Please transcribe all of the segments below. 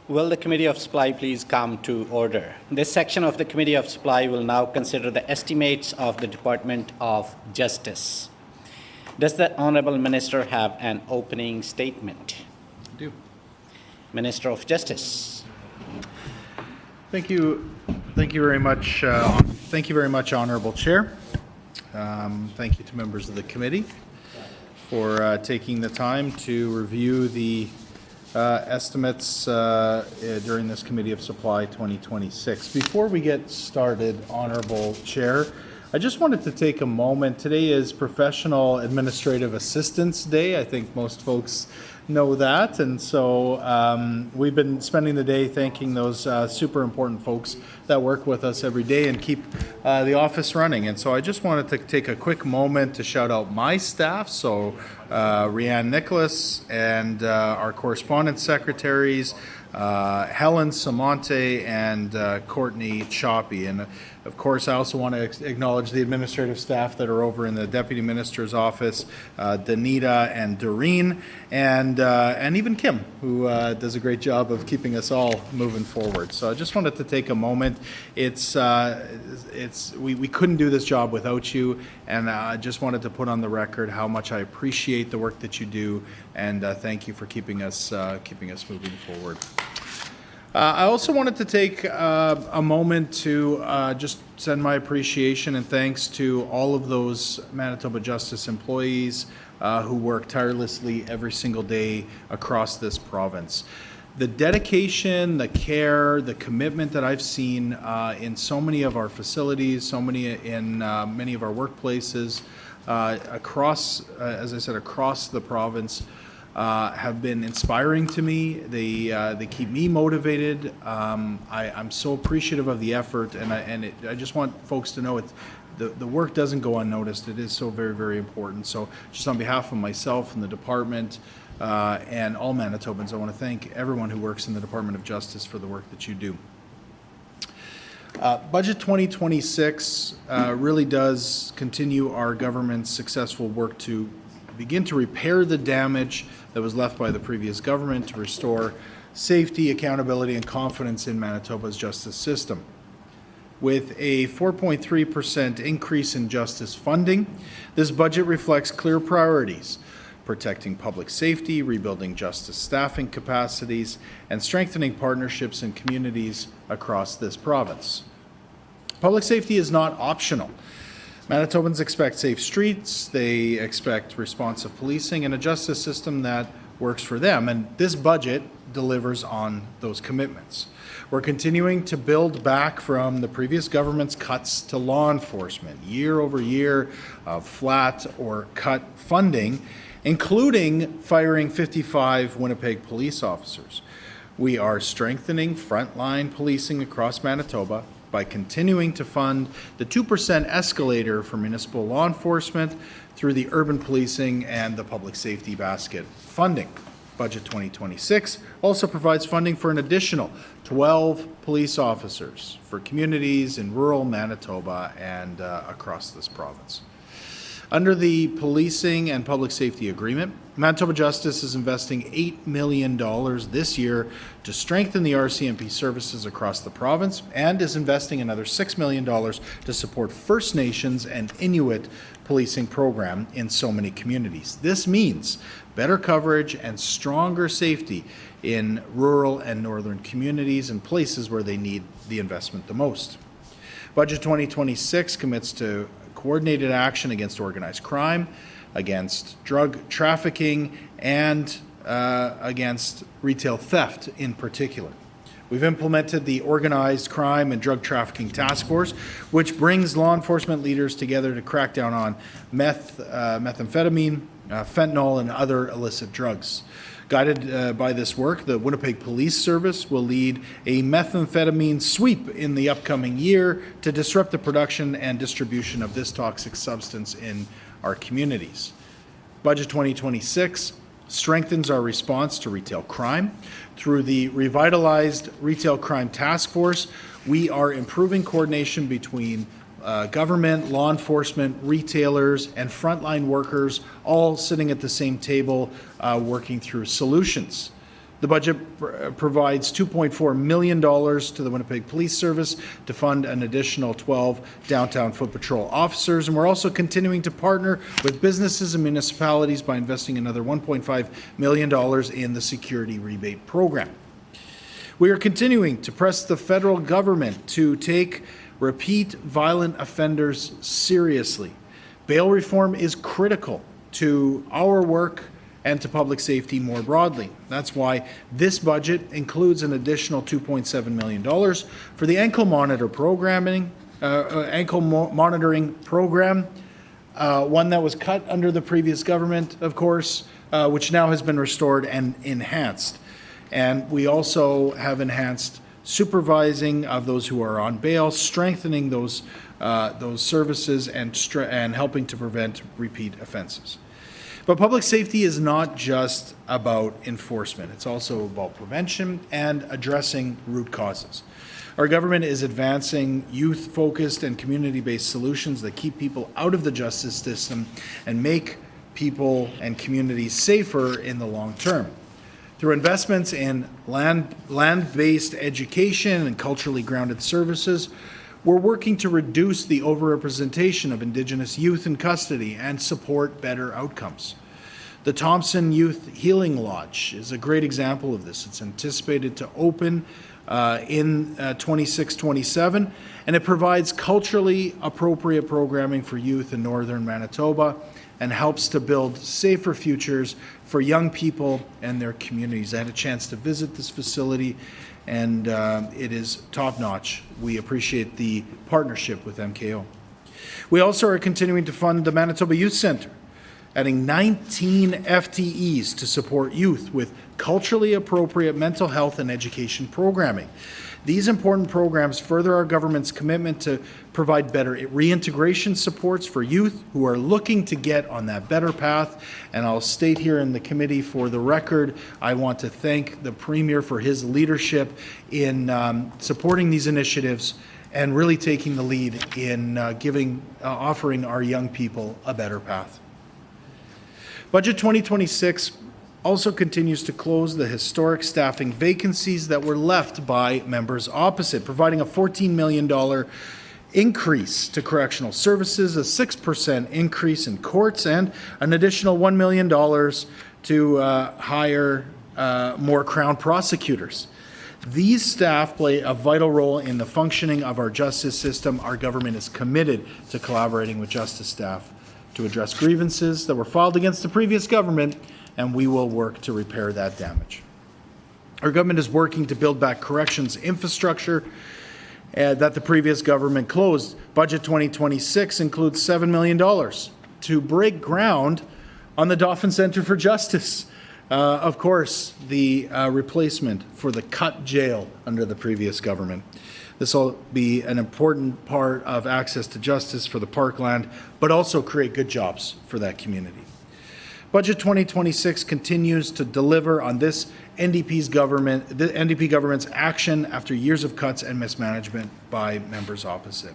Will the Committee of Supply please come to order? This section of the Committee of Supply will now consider the estimates of the Department of Justice. Does the Honourable Minister have an opening statement? I do. Minister of Justice. Thank you. Thank you very much. Thank you very much, Honourable Chair. Thank you to members of the committee for taking the time to review the estimates during this Committee of Supply 2026. Before we get started, Honourable Chair, I just wanted to take a moment. Today is Professional Administrative Assistants Day. I think most folks know that, and so we've been spending the day thanking those super important folks that work with us every day and keep the office running. And so I just wanted to take a quick moment to shout out my staff, so Rianne Nicholas and our correspondence secretaries, Helen Samonte and Courtney Choppy. And of course, I also want to acknowledge the administrative staff that are over in the Deputy Minister's office, Danita and Doreen, and even Kim, who does a great job of keeping us all moving forward. So I just wanted to take a moment. We couldn't do this job without you, and I just wanted to put on the record how much I appreciate the work that you do, and thank you for keeping us moving forward. I also wanted to take a moment to just send my appreciation and thanks to all of those Manitoba Justice employees who work tirelessly every single day across this province. The dedication, the care, the commitment that I've seen in so many of our facilities, so many in many of our workplaces across, as I said, across the province, have been inspiring to me. They keep me motivated. I'm so appreciative of the effort, and I just want folks to know the work doesn't go unnoticed. It is so very, very important. So just on behalf of myself and the department and all Manitobans, I want to thank everyone who works in the Department of Justice for the work that you do. Budget 2026 really does continue our government's successful work to begin to repair the damage that was left by the previous government, to restore safety, accountability, and confidence in Manitoba's justice system. With a 4.3% increase in justice funding, this budget reflects clear priorities: protecting public safety, rebuilding justice staffing capacities, and strengthening partnerships in communities across this province. Public safety is not optional. Manitobans expect safe streets, they expect responsive policing, and a justice system that works for them, and this budget delivers on those commitments. We're continuing to build back from the previous government's cuts to law enforcement, year over year of flat or cut funding, including firing 55 Winnipeg police officers. We are strengthening frontline policing across Manitoba by continuing to fund the 2% escalator for municipal law enforcement through the urban policing and the public safety basket funding. Budget 2026 also provides funding for an additional 12 police officers for communities in rural Manitoba and across this province. Under the Policing and Public Safety Agreement, Manitoba Justice is investing $8 million this year to strengthen the RCMP services across the province, and is investing another $6 million to support First Nations and Inuit policing program in so many communities. This means better coverage and stronger safety in rural and northern communities and places where they need the investment the most. Budget 2026 commits to coordinated action against organized crime, against drug trafficking, and against retail theft in particular. We've implemented the Organized Crime and Drug Trafficking Task Force, which brings law enforcement leaders together to crack down on methamphetamine, fentanyl, and other illicit drugs. Guided by this work, the Winnipeg Police Service will lead a methamphetamine sweep in the upcoming year to disrupt the production and distribution of this toxic substance in our communities. Budget 2026 strengthens our response to retail crime. Through the revitalized Retail Crime Task Force, we are improving coordination between government, law enforcement, retailers, and frontline workers, all sitting at the same table working through solutions. The budget provides $2.4 million to the Winnipeg Police Service to fund an additional 12 downtown foot patrol officers. And we're also continuing to partner with businesses and municipalities by investing another $1.5 million in the security rebate program. We are continuing to press the federal government to take repeat violent offenders seriously. Bail reform is critical to our work and to public safety more broadly. That's why this budget includes an additional $2.7 million for the ankle monitoring program, one that was cut under the previous government, of course, which now has been restored and enhanced. And we also have enhanced supervising of those who are on bail, strengthening those services and helping to prevent repeat offenses. But public safety is not just about enforcement. It's also about prevention and addressing root causes. Our government is advancing youth-focused and community-based solutions that keep people out of the justice system and make people and communities safer in the long term. Through investments in land-based education and culturally grounded services, we're working to reduce the overrepresentation of Indigenous youth in custody and support better outcomes. The Thompson Youth Healing Lodge is a great example of this. It's anticipated to open in 26-27, and it provides culturally appropriate programming for youth in northern Manitoba and helps to build safer futures for young people and their communities. I had a chance to visit this facility, and it is top-notch. We appreciate the partnership with MKO. We also are continuing to fund the Manitoba Youth Centre, adding 19 FTEs to support youth with culturally appropriate mental health and education programming. These important programs further our government's commitment to provide better reintegration supports for youth who are looking to get on that better path. And I'll state here in the committee for the record, I want to thank the Premier for his leadership in supporting these initiatives and really taking the lead in offering our young people a better path. Budget 2026 also continues to close the historic staffing vacancies that were left by members opposite, providing a $14 million increase to correctional services, a 6% increase in courts, and an additional $1 million to hire more Crown prosecutors. These staff play a vital role in the functioning of our justice system. Our government is committed to collaborating with justice staff to address grievances that were filed against the previous government, and we will work to repair that damage. Our government is working to build back corrections infrastructure that the previous government closed. Budget 2026 includes $7 million to break ground on the Dauphin Centre for Justice. Of course, the replacement for the cut jail under the previous government. This will be an important part of access to justice for the Parkland, but also create good jobs for that community. Budget 2026 continues to deliver on this NDP government's action after years of cuts and mismanagement by members opposite.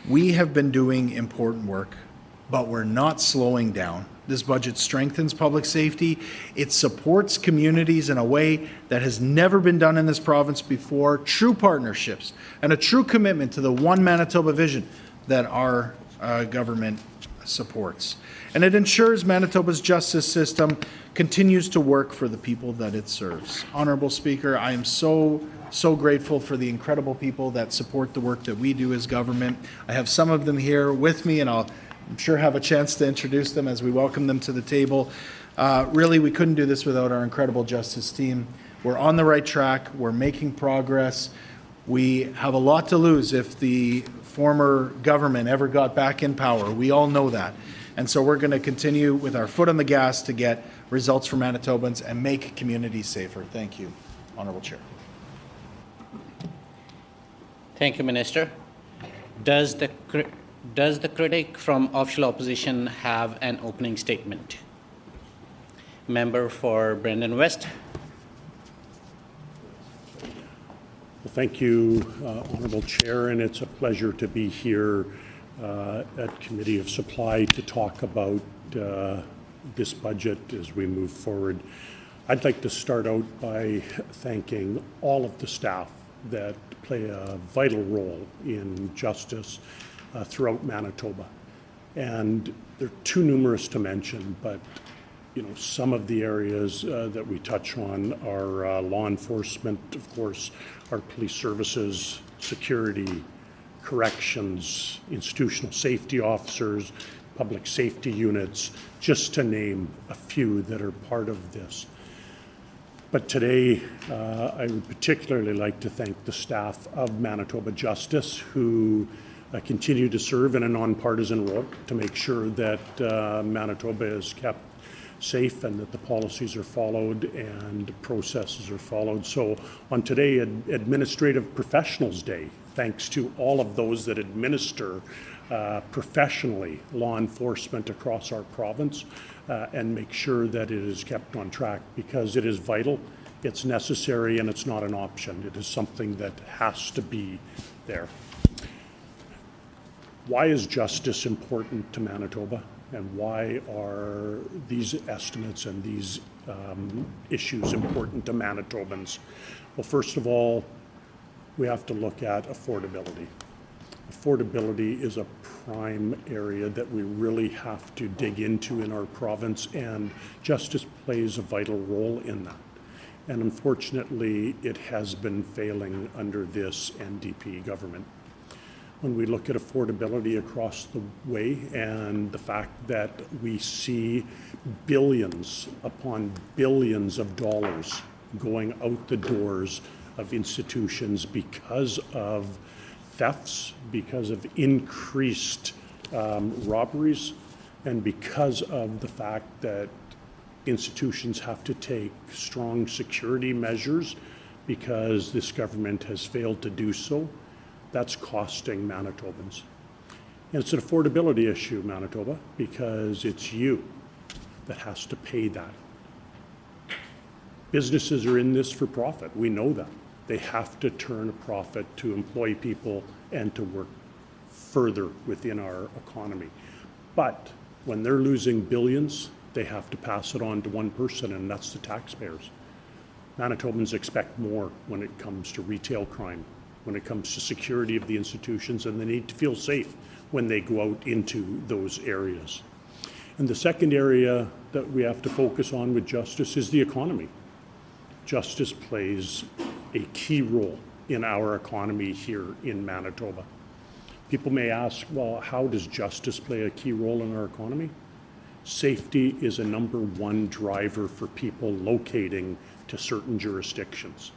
We have been doing important work, but we're not slowing down. This budget strengthens public safety. It supports communities in a way that has never been done in this province before. True partnerships and a true commitment to the One Manitoba vision that our government supports. And it ensures Manitoba's justice system continues to work for the people that it serves. Honourable Speaker, I am so grateful for the incredible people that support the work that we do as government. I have some of them here with me, and I'm sure have a chance to introduce them as we welcome them to the table. Really, we couldn't do this without our incredible justice team. We're on the right track. We're making progress. We have a lot to lose if the former government ever got back in power. We all know that. And so we're going to continue with our foot on the gas to get results for Manitobans and make communities safer. Thank you, Honourable Chair. Thank you, Minister. Does the critic from official opposition have an opening statement? Member for Brandon West. Well, thank you, Honourable Chair, and it's a pleasure to be here at Committee of Supply to talk about this budget as we move forward. I'd like to start out by thanking all of the staff that play a vital role in justice throughout Manitoba. And they're too numerous to mention, but some of the areas that we touch on are law enforcement, of course, our police services, security, corrections, institutional safety officers, public safety units, just to name a few that are part of this. But today, I would particularly like to thank the staff of Manitoba Justice who continue to serve in a nonpartisan role to make sure that Manitoba is kept safe and that the policies are followed and processes are followed. So on today, Administrative Professionals Day, thanks to all of those that administer professionally law enforcement across our province and make sure that it is kept on track, because it is vital, it's necessary, and it's not an option. It is something that has to be there. Why is justice important to Manitoba, and why are these estimates and these issues important to Manitobans? Well, first of all, we have to look at affordability. Affordability is a prime area that we really have to dig into in our province, and justice plays a vital role in that. And unfortunately, it has been failing under this NDP government. When we look at affordability across the way and the fact that we see billions upon billions of dollars going out the doors of institutions because of thefts, because of increased robberies, and because of the fact that institutions have to take strong security measures because this government has failed to do so, that's costing Manitobans. And it's an affordability issue, Manitoba, because it's you that has to pay that. Businesses are in this for profit. We know that. They have to turn a profit to employ people and to work further within our economy. But when they're losing billions, they have to pass it on to one person, and that's the taxpayers. Manitobans expect more when it comes to retail crime, when it comes to security of the institutions, and they need to feel safe when they go out into those areas. And the second area that we have to focus on with justice is the economy. Justice plays a key role in our economy here in Manitoba. People may ask, well, how does justice play a key role in our economy? Safety is a number one driver for people locating to certain jurisdictions.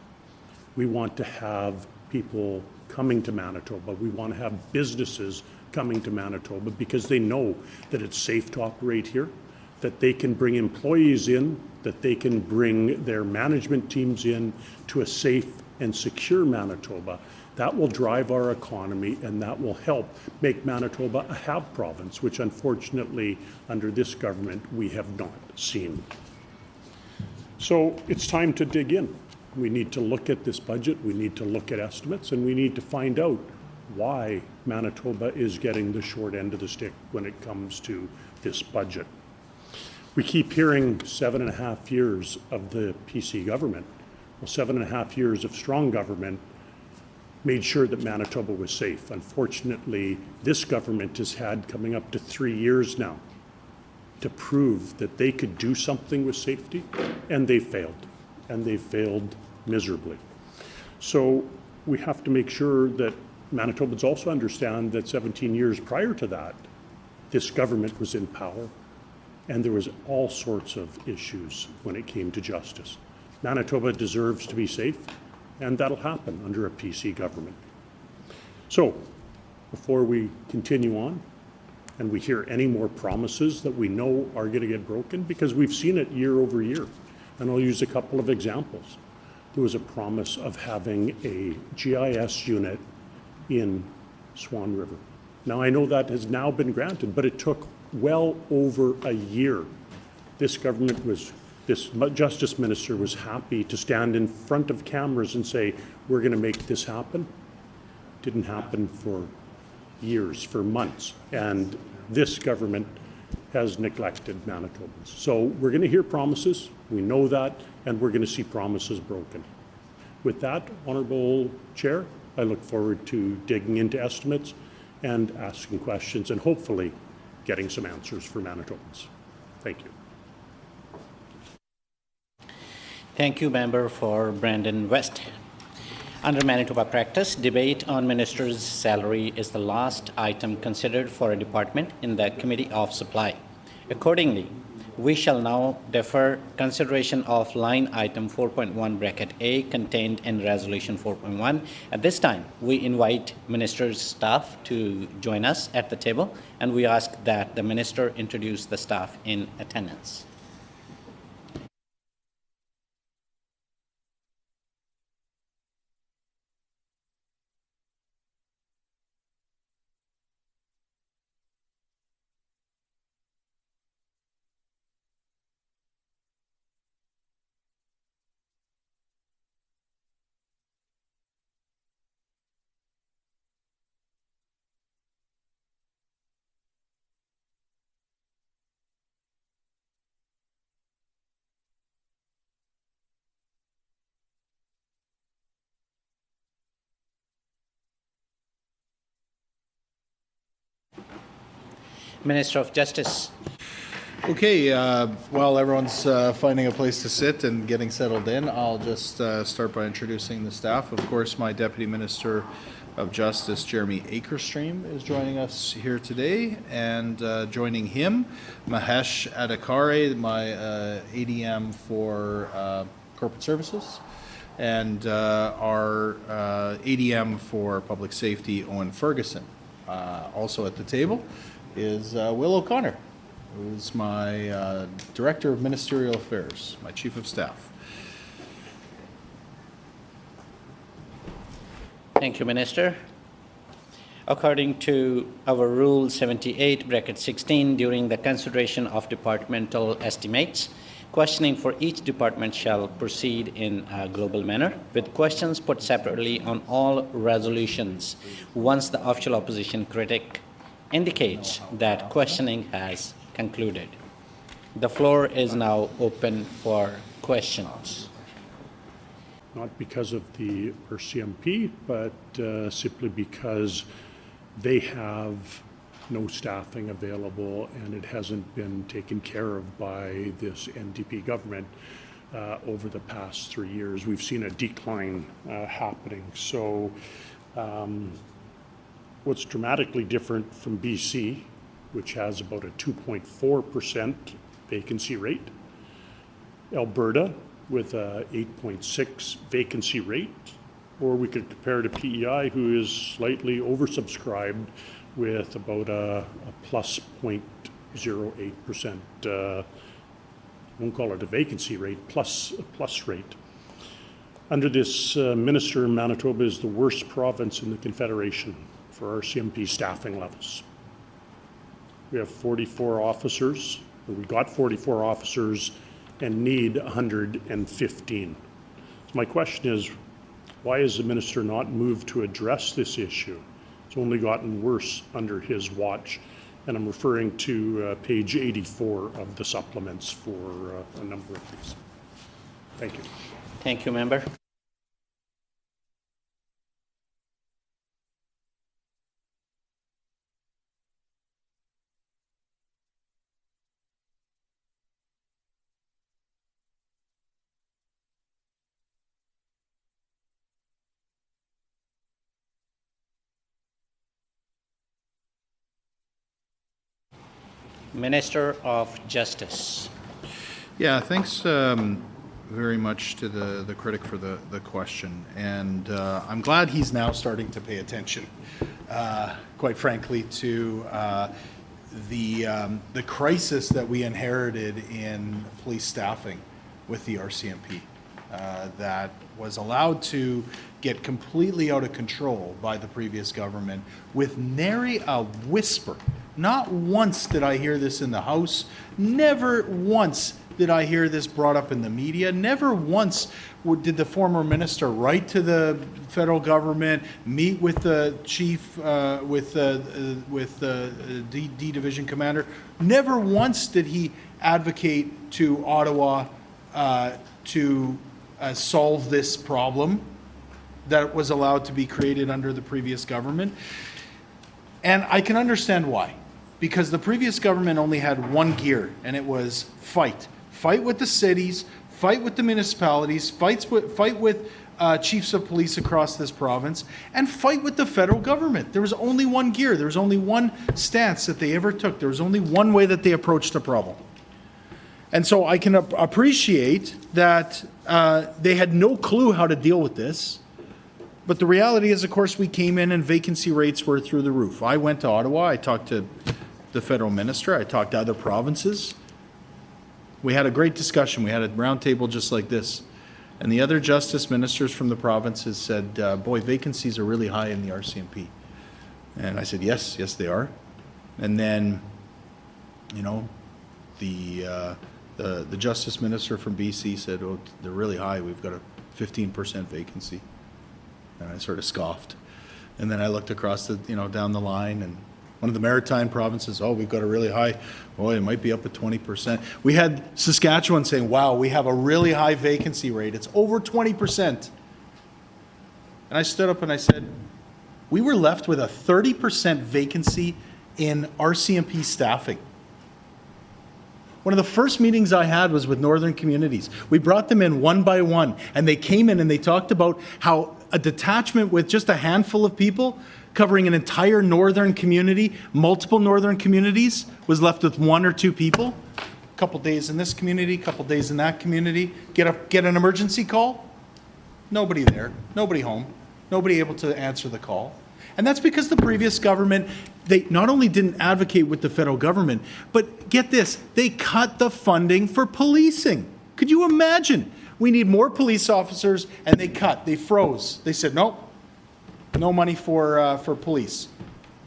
We want to have people coming to Manitoba. We want to have businesses coming to Manitoba because they know that it's safe to operate here, that they can bring employees in, that they can bring their management teams in to a safe and secure Manitoba. That will drive our economy, and that will help make Manitoba a have province, which unfortunately under this government we have not seen. So it's time to dig in. We need to look at this budget, we need to look at estimates, and we need to find out why Manitoba is getting the short end of the stick when it comes to this budget. We keep hearing 7.5 years of the PC government. Well, 7.5 years of strong government made sure that Manitoba was safe. Unfortunately, this government has had coming up to 3 years now to prove that they could do something with safety, and they failed, and they failed miserably. So we have to make sure that Manitobans also understand that 17 years prior to that, this government was in power, and there was all sorts of issues when it came to justice. Manitoba deserves to be safe, and that'll happen under a PC government. So, before we continue on, and we hear any more promises that we know are going to get broken, because we've seen it year over year, and I'll use a couple of examples. There was a promise of having a GIS unit in Swan River. Now, I know that has now been granted, but it took well over a year. This government was, this justice minister was happy to stand in front of cameras and say, we're going to make this happen. Didn't happen for years, for months. And this government has neglected Manitobans. So we're going to hear promises, we know that, and we're going to see promises broken. With that, Honourable Chair, I look forward to digging into estimates and asking questions and hopefully getting some answers for Manitobans. Thank you. Thank you, Member for Brandon West. Under Manitoba practice, debate on minister's salary is the last item considered for a department in the Committee of Supply. Accordingly, we shall now defer consideration of line item 4.1 bracket A contained in resolution 4.1. At this time, we invite minister's staff to join us at the table, and we ask that the minister introduce the staff in attendance. Minister of Justice. Okay, while everyone's finding a place to sit and getting settled in, I'll just start by introducing the staff. Of course, my Deputy Minister of Justice, Jeremy Akerstream, is joining us here today, and joining him, Mahesh Adhikare, my ADM for Corporate Services, and our ADM for Public Safety, Owen Ferguson. Also at the table is Will O'Connor, who's my Director of Ministerial Affairs, my Chief of Staff. Thank you, Minister. According to our Rule 78, bracket 16, during the consideration of departmental estimates, questioning for each department shall proceed in a global manner, with questions put separately on all resolutions once the official opposition critic indicates that questioning has concluded. The floor is now open for questions. Not because of the RCMP, but simply because they have no staffing available and it hasn't been taken care of by this NDP government over the past 3 years. We've seen a decline happening. So what's dramatically different from BC, which has about a 2.4% vacancy rate, Alberta with a 8.6 vacancy rate, or we could compare to PEI, who is slightly oversubscribed with about a plus 0.08%, won't call it a vacancy rate, plus rate. Under this minister, Manitoba is the worst province in the Confederation for RCMP staffing levels. We have 44 officers, or we got 44 officers and need 115. So my question is, why has the minister not moved to address this issue? It's only gotten worse under his watch. And I'm referring to page 84 of the supplements for a number of these. Thank you. Thank you, Member. Minister of Justice. Yeah, thanks very much to the critic for the question. And I'm glad he's now starting to pay attention, quite frankly, to the crisis that we inherited in police staffing with the RCMP. That was allowed to get completely out of control by the previous government with nary a whisper. Not once did I hear this in the House. Never once did I hear this brought up in the media. Never once did the former minister write to the federal government, meet with the chief, with the D Division commander. Never once did he advocate to Ottawa to solve this problem that was allowed to be created under the previous government. And I can understand why. Because the previous government only had one gear, and it was fight. Fight with the cities, fight with the municipalities, fight with chiefs of police across this province, and fight with the federal government. There was only one gear. There was only one stance that they ever took. There was only one way that they approached the problem. And so I can appreciate that they had no clue how to deal with this. But the reality is, of course, we came in and vacancy rates were through the roof. I went to Ottawa. I talked to the federal minister. I talked to other provinces. We had a great discussion. We had a roundtable just like this. And the other justice ministers from the provinces said, boy, vacancies are really high in the RCMP. And I said, yes, they are. And then, you know, the justice minister from BC said, oh, they're really high. We've got a 15% vacancy. And I sort of scoffed. And then I looked across the, down the line, and one of the maritime provinces, oh, we've got a really high, boy, it might be up at 20%. We had Saskatchewan saying, wow, we have a really high vacancy rate. It's over 20%. And I stood up and I said, we were left with a 30% vacancy in RCMP staffing. One of the first meetings I had was with Northern Communities. We brought them in one by one, and they came in and they talked about how a detachment with just a handful of people covering an entire northern community, multiple northern communities, was left with one or two people. A couple days in this community, a couple days in that community. Get an emergency call. Nobody there, nobody home, nobody able to answer the call. And that's because the previous government, they not only didn't advocate with the federal government, but get this, they cut the funding for policing. Could you imagine? We need more police officers, and they froze. They said, nope, no money for police.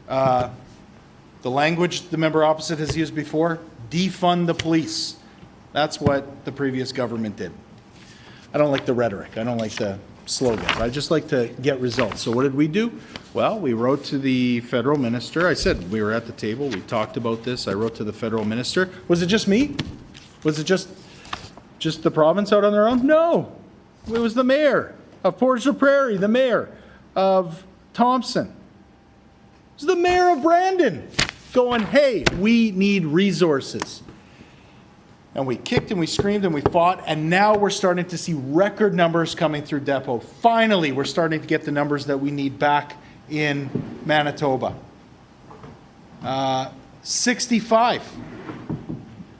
The language the member opposite has used before, defund the police. That's what the previous government did. I don't like the rhetoric. I don't like the slogans. I just like to get results. So what did we do? Well, we wrote to the federal minister. I said we were at the table. We talked about this. I wrote to the federal minister. Was it just me? Was it just the province out on their own? No. It was the mayor of Portage Prairie, the mayor of Thompson. It was the mayor of Brandon going, hey, we need resources. And we kicked and we screamed and we fought, and now we're starting to see record numbers coming through Depot. Finally, we're starting to get the numbers that we need back in Manitoba. 65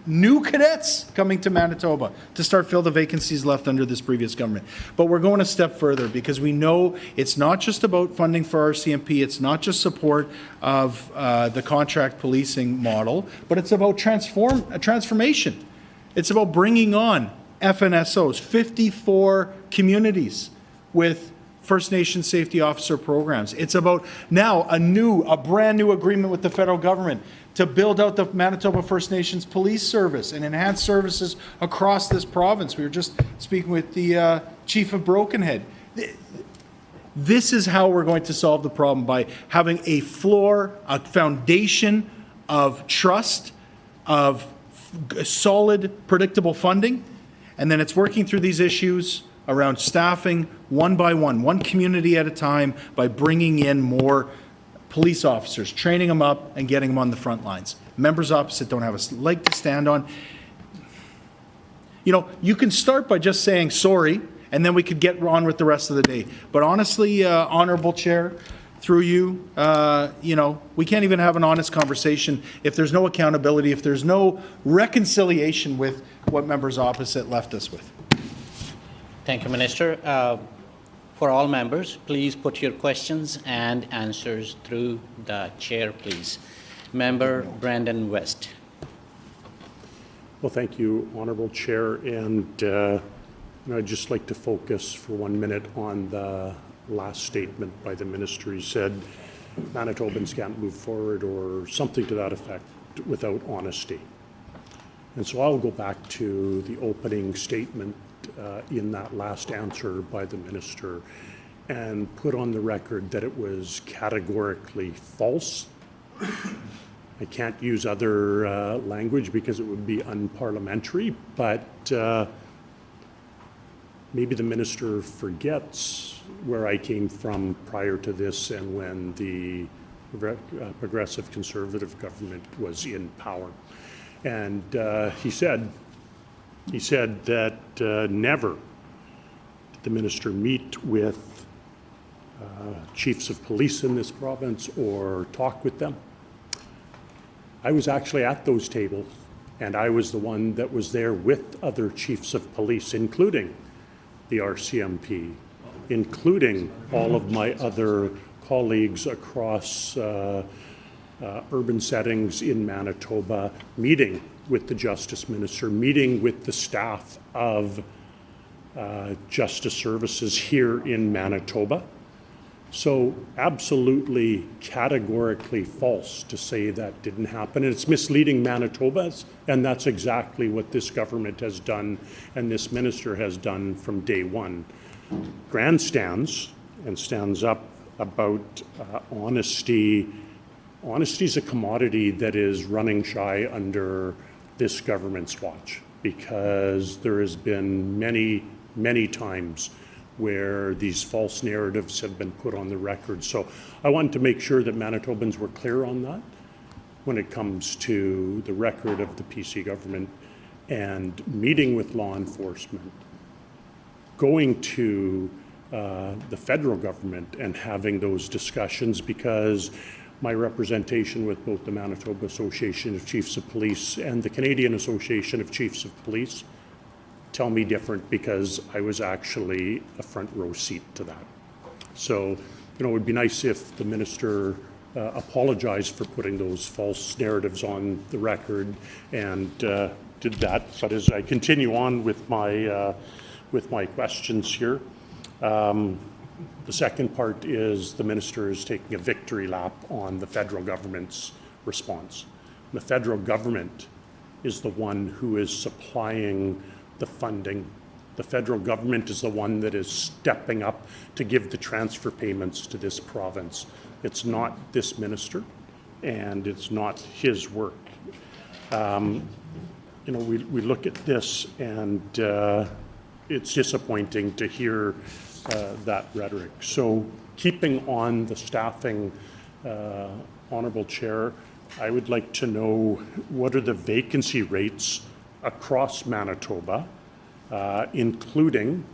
new cadets coming to Manitoba to start fill the vacancies left under this previous government. But we're going a step further because we know it's not just about funding for RCMP, it's not just support of the contract policing model, but it's about transformation. It's about bringing on FNSOs, 54 communities with First Nation safety officer programs. It's about now a brand new agreement with the federal government to build out the Manitoba First Nations Police Service and enhance services across this province. We were just speaking with the Chief of Brokenhead. This is how we're going to solve the problem, by having a floor, a foundation of trust, of solid, predictable funding, and then it's working through these issues around staffing one by one community at a time, by bringing in more police officers, training them up and getting them on the front lines. Members opposite don't have a leg to stand on. You can start by just saying sorry, and then we could get on with the rest of the day. But honestly, Honourable Chair, through you, we can't even have an honest conversation if there's no accountability, if there's no reconciliation with what members opposite left us with. Thank you, Minister. For all members, please put your questions and answers through the chair, please. Member Brandon West. Well, thank you, Honourable Chair, and I'd just like to focus for 1 minute on the last statement by the minister. He said Manitobans can't move forward or something to that effect without honesty. And so I'll go back to the opening statement in that last answer by the minister and put on the record that it was categorically false. I can't use other language because it would be unparliamentary, but maybe the minister forgets where I came from prior to this and when the Progressive Conservative government was in power. And he said that never did the minister meet with chiefs of police in this province or talk with them. I was actually at those tables, and I was the one that was there with other chiefs of police, including the RCMP, including all of my other colleagues across urban settings in Manitoba, meeting with the Justice Minister, meeting with the staff of Justice Services here in Manitoba. So absolutely categorically false to say that didn't happen. And it's misleading Manitobans, and that's exactly what this government has done and this minister has done from day one. Grandstands and stands up about honesty. Honesty is a commodity that is running shy under this government's watch, because there has been many, many times where these false narratives have been put on the record. So I wanted to make sure that Manitobans were clear on that when it comes to the record of the PC government and meeting with law enforcement, going to the federal government and having those discussions, because my representation with both the Manitoba Association of Chiefs of Police and the Canadian Association of Chiefs of Police tell me different, because I was actually a front row seat to that. So, it would be nice if the minister apologized for putting those false narratives on the record and did that. But as I continue on with my questions here, the second part is the minister is taking a victory lap on the federal government's response. The federal government is the one who is supplying the funding. The federal government is the one that is stepping up to give the transfer payments to this province. It's not this minister, and it's not his work. We look at this, and it's disappointing to hear that rhetoric. So, keeping on the staffing, Honourable Chair, I would like to know what are the vacancy rates across Manitoba, including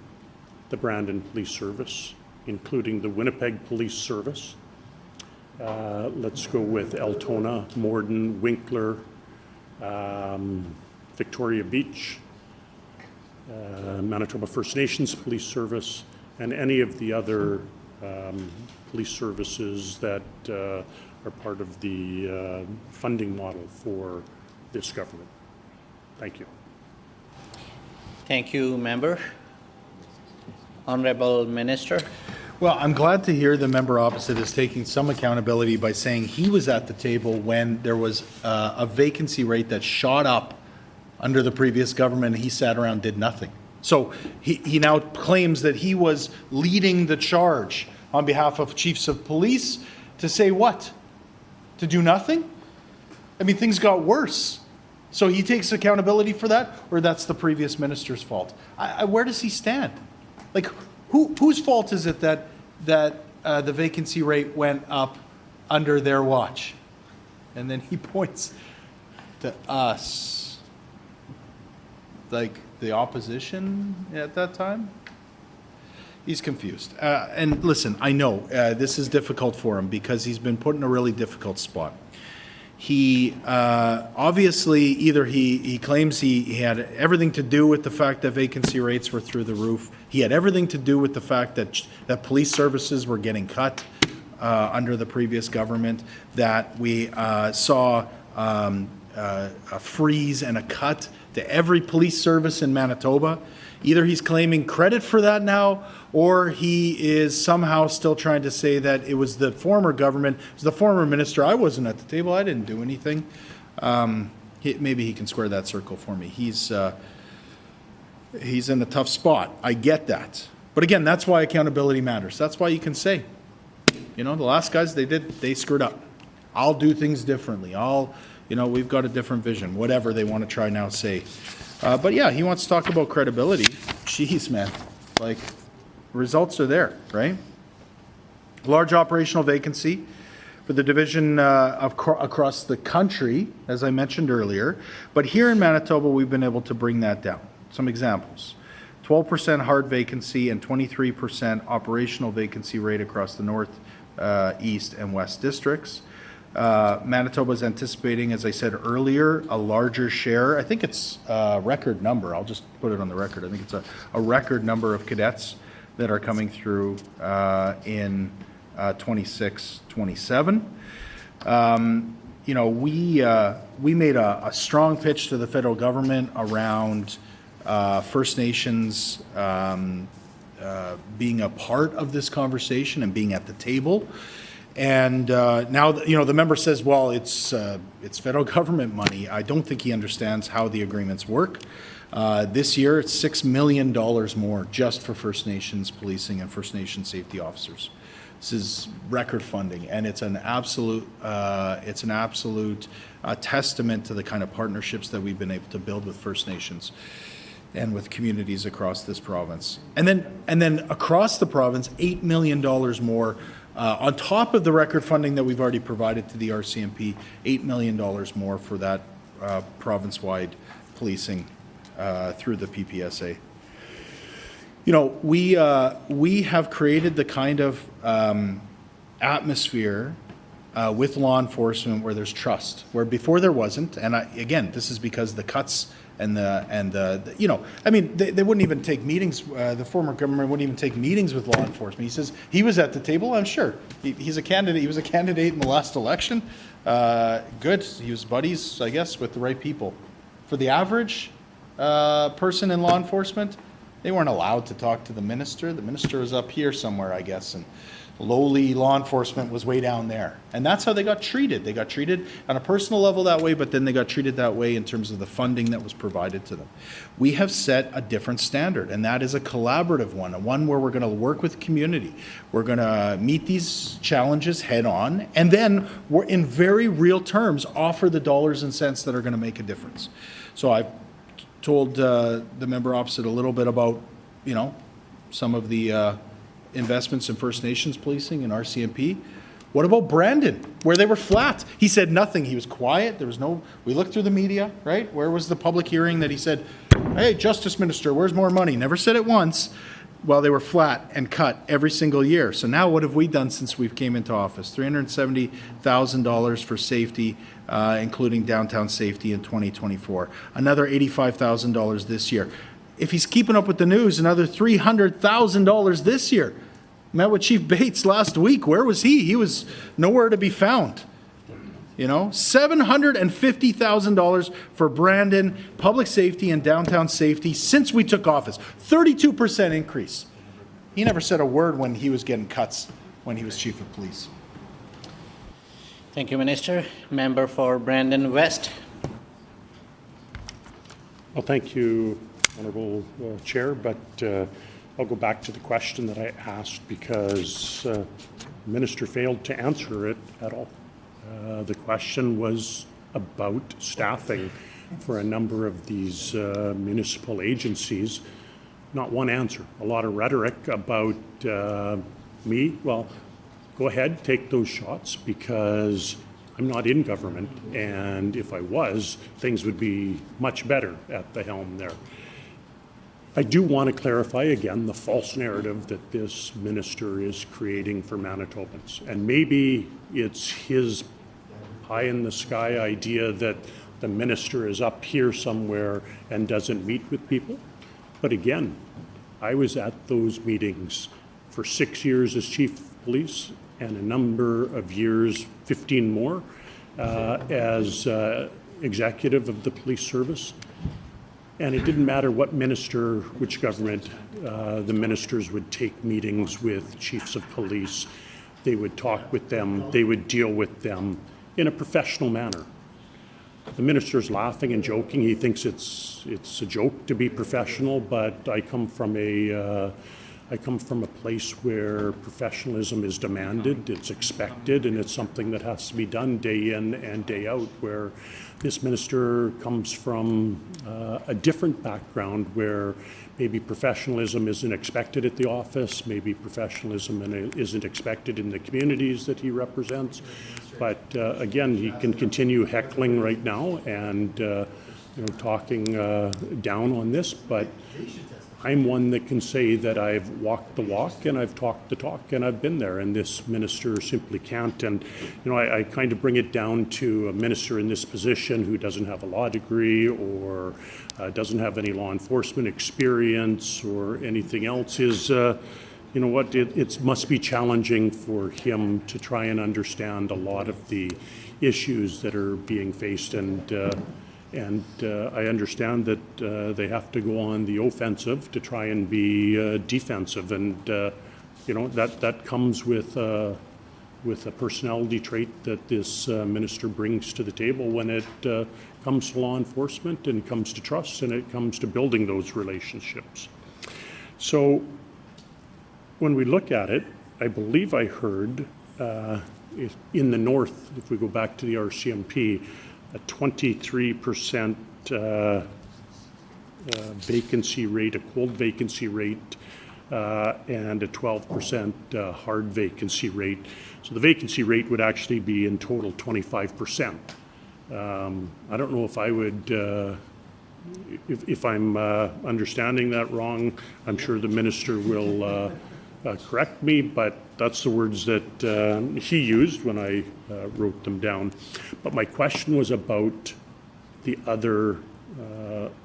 the Brandon Police Service, including the Winnipeg Police Service. Let's go with Altona, Morden, Winkler, Victoria Beach, Manitoba First Nations Police Service, and any of the other police services that are part of the funding model for this government. Thank you. Thank you, member. Honorable Minister. Well, I'm glad to hear the member opposite is taking some accountability by saying he was at the table when there was a vacancy rate that shot up under the previous government, and he sat around and did nothing. So he now claims that he was leading the charge on behalf of chiefs of police to say what? To do nothing? I mean, things got worse. So he takes accountability for that, or that's the previous minister's fault? Where does he stand? Like, whose fault is it that the vacancy rate went up under their watch? And then he points to us, like the opposition at that time. He's confused. And listen, I know this is difficult for him because he's been put in a really difficult spot. He obviously either he claims he had everything to do with the fact that vacancy rates were through the roof. He had everything to do with the fact that police services were getting cut under the previous government, that we saw a freeze and a cut to every police service in Manitoba. Either he's claiming credit for that now, or he is somehow still trying to say that it was the former government, it was the former minister. I wasn't at the table. I didn't do anything. maybe he can square that circle for me. He's in a tough spot. I get that. But again, that's why accountability matters. That's why you can say, the last guys, they screwed up. I'll do things differently. We've got a different vision, whatever they want to try now say. But yeah, he wants to talk about credibility. Jeez, man. Results are there, right? Large operational vacancy for the division across the country, as I mentioned earlier. But here in Manitoba, we've been able to bring that down. Some examples. 12% hard vacancy and 23% operational vacancy rate across the north, east, and west districts. Manitoba is anticipating, as I said earlier, a larger share. I think it's a record number. I'll just put it on the record. I think it's a record number of cadets that are coming through in 26, 27. We made a strong pitch to the federal government around First Nations being a part of this conversation and being at the table. And now, the member says, well, it's federal government money. I don't think he understands how the agreements work. This year, it's $6 million more just for First Nations policing and First Nations safety officers. This is record funding, and it's an absolute testament to the kind of partnerships that we've been able to build with First Nations and with communities across this province. And then across the province, $8 million more on top of the record funding that we've already provided to the RCMP, $8 million more for that province-wide policing through the PPSA. We have created the kind of atmosphere with law enforcement where there's trust, where before there wasn't. And again, this is because the cuts and they wouldn't even take meetings. The former government wouldn't even take meetings with law enforcement. He says he was at the table. I'm sure he's a candidate. He was a candidate in the last election. Good. He was buddies, I guess, with the right people. For the average person in law enforcement, they weren't allowed to talk to the minister. The minister was up here somewhere, I guess, and lowly law enforcement was way down there. And that's how they got treated. They got treated on a personal level that way, but then they got treated that way in terms of the funding that was provided to them. We have set a different standard, and that is a collaborative one, one where we're going to work with community. We're going to meet these challenges head on, and then we're in very real terms offer the dollars and cents that are going to make a difference. So I've told the member opposite a little bit about, some of the investments in First Nations policing and RCMP. What about Brandon, where they were flat? He said nothing. He was quiet. There was we looked through the media, right? Where was the public hearing that he said, hey, Justice Minister, where's more money? Never said it once. Well, they were flat and cut every single year. So now what have we done since we've came into office? $370,000 for safety, including downtown safety in 2024. Another $85,000 this year. If he's keeping up with the news, another $300,000 this year. Met with Chief Bates last week. Where was he? He was nowhere to be found. $750,000 for Brandon, public safety and downtown safety since we took office. 32% increase. He never said a word when he was getting cuts when he was chief of police. Thank you, Minister. Member for Brandon West. Well, thank you, Honourable Chair, but I'll go back to the question that I asked because the Minister failed to answer it at all. The question was about staffing for a number of these municipal agencies. Not one answer. A lot of rhetoric about me. Well, go ahead, take those shots because I'm not in government, and if I was, things would be much better at the helm there. I do want to clarify again the false narrative that this minister is creating for Manitobans. And maybe it's his pie-in-the-sky idea that the minister is up here somewhere and doesn't meet with people. But again, I was at those meetings for 6 years as chief of police and a number of years, 15 more, as executive of the police service. And it didn't matter what minister, which government, the ministers would take meetings with chiefs of police. They would talk with them. They would deal with them in a professional manner. the minister's laughing and joking. He thinks it's a joke to be professional, but I come from a place where professionalism is demanded, it's expected, and it's something that has to be done day in and day out, where this minister comes from a different background where maybe professionalism isn't expected at the office, maybe professionalism isn't expected in the communities that he represents. But again, he can continue heckling right now and talking down on this, but I'm one that can say that I've walked the walk and I've talked the talk and I've been there, and this minister simply can't. And I kind of bring it down to a minister in this position who doesn't have a law degree or doesn't have any law enforcement experience or anything else is, it must be challenging for him to try and understand a lot of the issues that are being faced. And I understand that they have to go on the offensive to try and be defensive, and that comes with a personality trait that this minister brings to the table when it comes to law enforcement and it comes to trust and it comes to building those relationships. So when we look at it, I believe I heard in the north, if we go back to the RCMP, a 23% vacancy rate, a cold vacancy rate, and a 12% hard vacancy rate. So the vacancy rate would actually be in total 25%. I don't know if I would, if I'm understanding that wrong. I'm sure the minister will correct me, but that's the words that he used when I wrote them down. But my question was about the other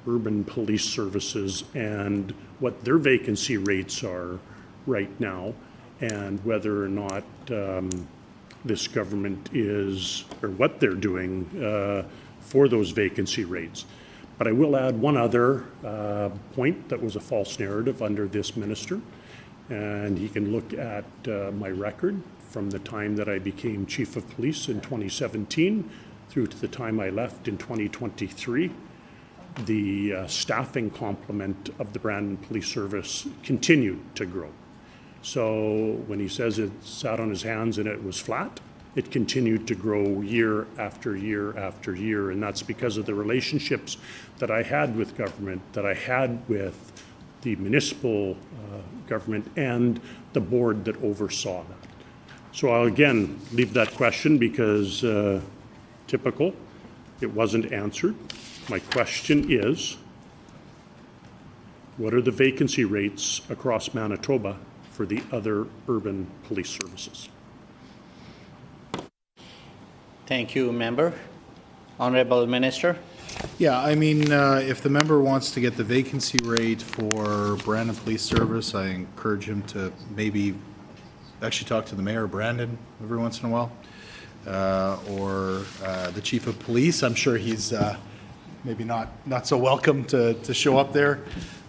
urban police services and what their vacancy rates are right now, and whether or not this government is, or what they're doing for those vacancy rates. But I will add one other point that was a false narrative under this minister. And he can look at my record from the time that I became chief of police in 2017 through to the time I left in 2023. The staffing complement of the Brandon Police Service continued to grow. So when he says it sat on his hands and it was flat, it continued to grow year after year after year. And that's because of the relationships that I had with government, that I had with the municipal government and the board that oversaw that. So I'll again leave that question because typical, it wasn't answered. My question is, what are the vacancy rates across Manitoba for the other urban police services? Thank you, member. Honorable Minister. Yeah, I mean, if the member wants to get the vacancy rate for Brandon Police Service, I encourage him to maybe actually talk to the mayor of Brandon every once in a while, or the chief of police. I'm sure he's maybe not so welcome to show up there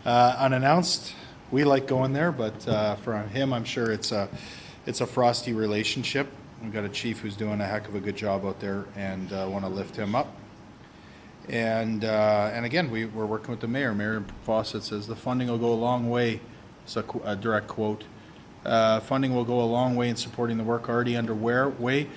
unannounced. We like going there, but for him, I'm sure it's a frosty relationship. We've got a chief who's doing a heck of a good job out there, and want to lift him up. And again, we're working with the mayor. Mayor Fawcett says the funding will go a long way. It's a direct quote. Funding will go a long way in supporting the work already underway.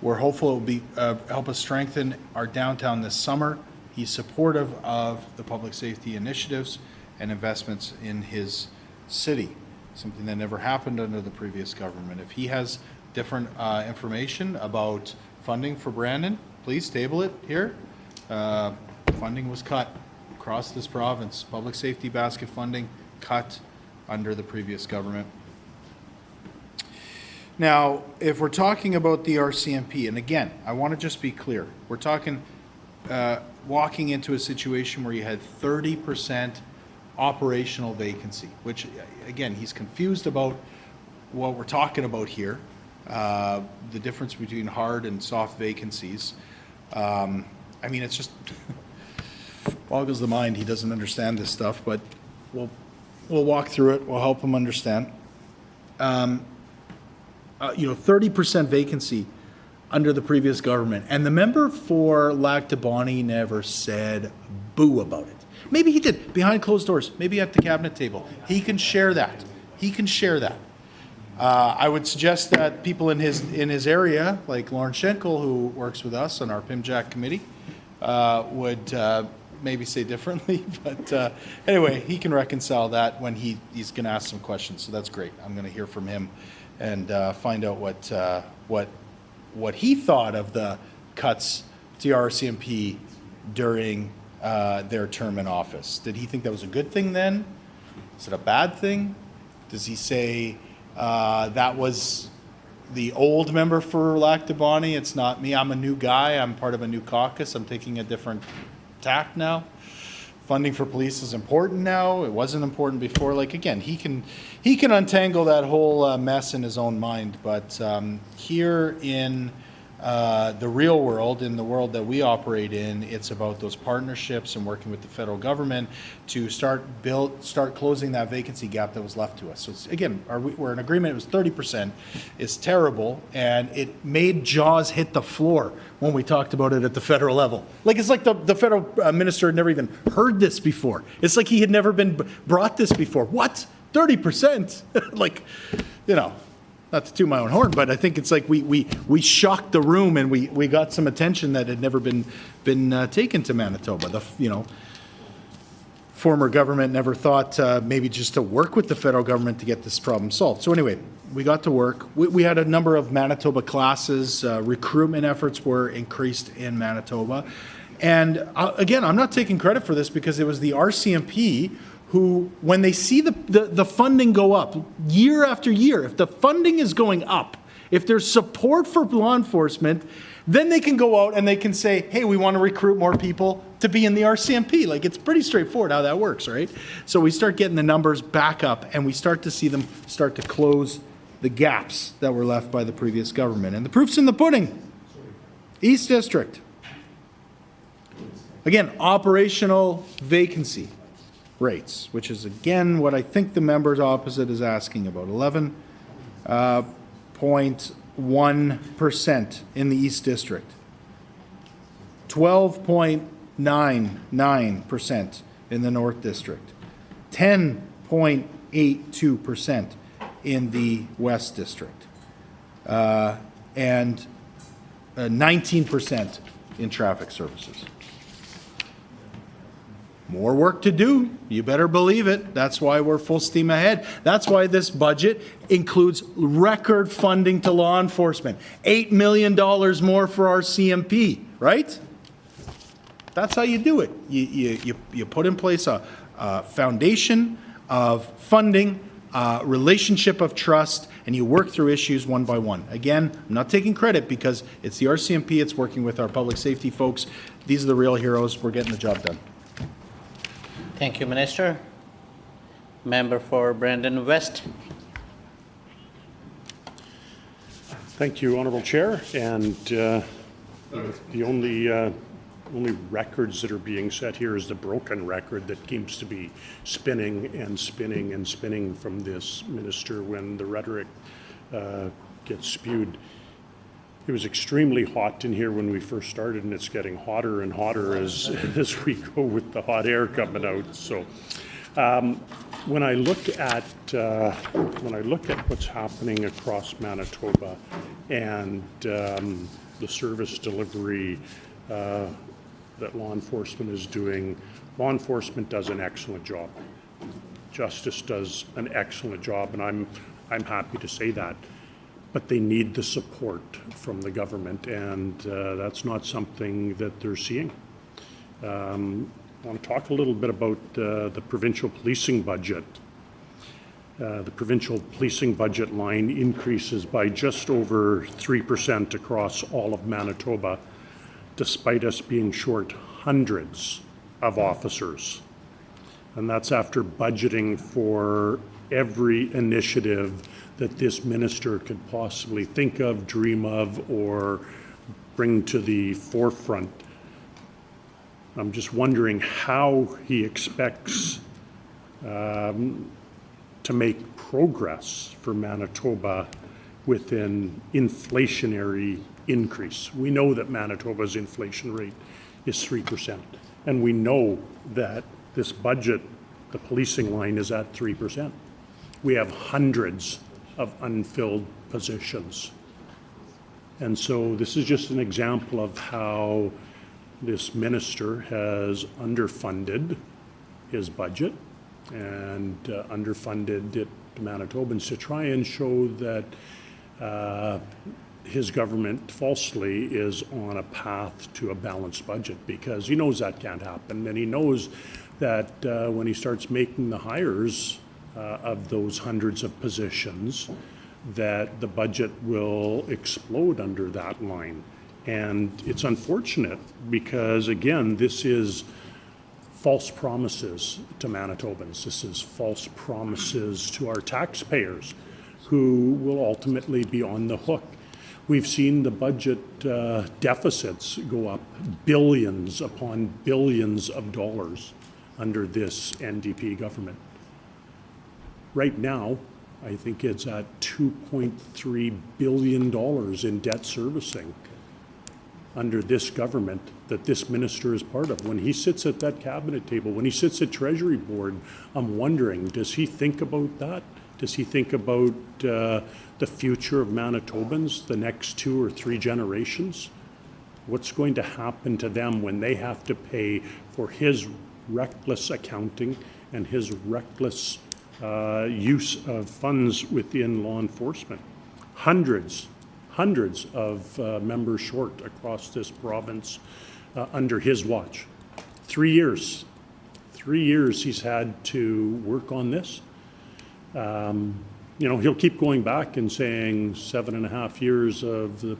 We're hopeful it will be help us strengthen our downtown this summer. He's supportive of the public safety initiatives and investments in his city, something that never happened under the previous government. If he has different information about funding for Brandon, please table it here. Funding was cut across this province. Public safety basket funding cut under the previous government. Now, if we're talking about the RCMP, and again, I want to just be clear, we're talking walking into a situation where you had 30% operational vacancy, which again, he's confused about what we're talking about here, the difference between hard and soft vacancies. I mean, it's just boggles the mind. He doesn't understand this stuff, but we'll walk through it. We'll help him understand. 30% vacancy under the previous government. And the member for Lac de Bonnie never said boo about it. Maybe he did behind closed doors, maybe at the cabinet table. He can share that. He can share that. I would suggest that people in his area, like Lauren Schenkel, who works with us on our PIMJAC committee, would maybe say differently. But anyway, he can reconcile that when he's going to ask some questions. So that's great. I'm going to hear from him and find out what he thought of the cuts to RCMP during their term in office. Did he think that was a good thing then? Is it a bad thing? Does he say that was the old member for Lac de Bonnie? It's not me. I'm a new guy. I'm part of a new caucus. I'm taking a different tack now. Funding for police is important now. It wasn't important before. Like, again, he can untangle that whole mess in his own mind. But here in the real world, in the world that we operate in, it's about those partnerships and working with the federal government to start closing that vacancy gap that was left to us. So it's, again, we're in agreement. It was 30%. It's terrible, and it made jaws hit the floor when we talked about it at the federal level. Like, it's like the federal minister had never even heard this before. It's like he had never been brought this before. What? 30%? Like, you know. Not to toot my own horn, but I think it's like we shocked the room and we got some attention that had never been taken to Manitoba. The former government never thought maybe just to work with the federal government to get this problem solved. So anyway, we got to work. We had a number of Manitoba classes. Recruitment efforts were increased in Manitoba. And again, I'm not taking credit for this because it was the RCMP who, when they see the funding go up year after year, if the funding is going up, if there's support for law enforcement, then they can go out and they can say, hey, we want to recruit more people to be in the RCMP. Like, it's pretty straightforward how that works, right? So we start getting the numbers back up and we start to see them start to close the gaps that were left by the previous government. And the proof's in the pudding. East District. Again, operational vacancy rates, which is again what I think the members opposite is asking about. 11.1% in the East District. 12.99% in the North District. 10.82% in the West District. And 19% in traffic services. More work to do, you better believe it. That's why we're full steam ahead. That's why this budget includes record funding to law enforcement. $8 million more for our CMP, right? That's how you do it. You put in place a foundation of funding, relationship of trust, and you work through issues one by one. Again, I'm not taking credit because it's the RCMP, it's working with our public safety folks. These are the real heroes. We're getting the job done. Thank you, Minister. Member for Brandon West. Thank you, Honourable Chair. And the only records that are being set here is the broken record that seems to be spinning and spinning and spinning from this minister when the rhetoric gets spewed. It was extremely hot in here when we first started, and it's getting hotter and hotter as we go with the hot air coming out. So, when I look at what's happening across Manitoba and the service delivery that law enforcement is doing, law enforcement does an excellent job. Justice does an excellent job, and I'm happy to say that. But they need the support from the government, and that's not something that they're seeing. I want to talk a little bit about the provincial policing budget. The provincial policing budget line increases by just over 3% across all of Manitoba, despite us being short hundreds of officers. And that's after budgeting for every initiative that this minister could possibly think of, dream of, or bring to the forefront. I'm just wondering how he expects to make progress for Manitoba with an inflationary increase. We know that Manitoba's inflation rate is 3%. And we know that this budget, the policing line, is at 3%. We have hundreds of unfilled positions. And so this is just an example of how this minister has underfunded his budget and underfunded it to Manitobans to try and show that his government falsely is on a path to a balanced budget, because he knows that can't happen, and he knows that when he starts making the hires of those hundreds of positions, that the budget will explode under that line. And it's unfortunate because, again, this is false promises to Manitobans. This is false promises to our taxpayers, who will ultimately be on the hook. We've seen the budget deficits go up billions upon billions of dollars under this NDP government. Right now, I think it's at $2.3 billion in debt servicing under this government that this minister is part of. When he sits at that cabinet table, when he sits at Treasury Board, I'm wondering, does he think about that? Does he think about the future of Manitobans, the next 2 or 3 generations? What's going to happen to them when they have to pay for his reckless accounting and his reckless use of funds within law enforcement? Hundreds of members short across this province under his watch. 3 years. 3 years he's had to work on this. He'll keep going back and saying 7.5 years of the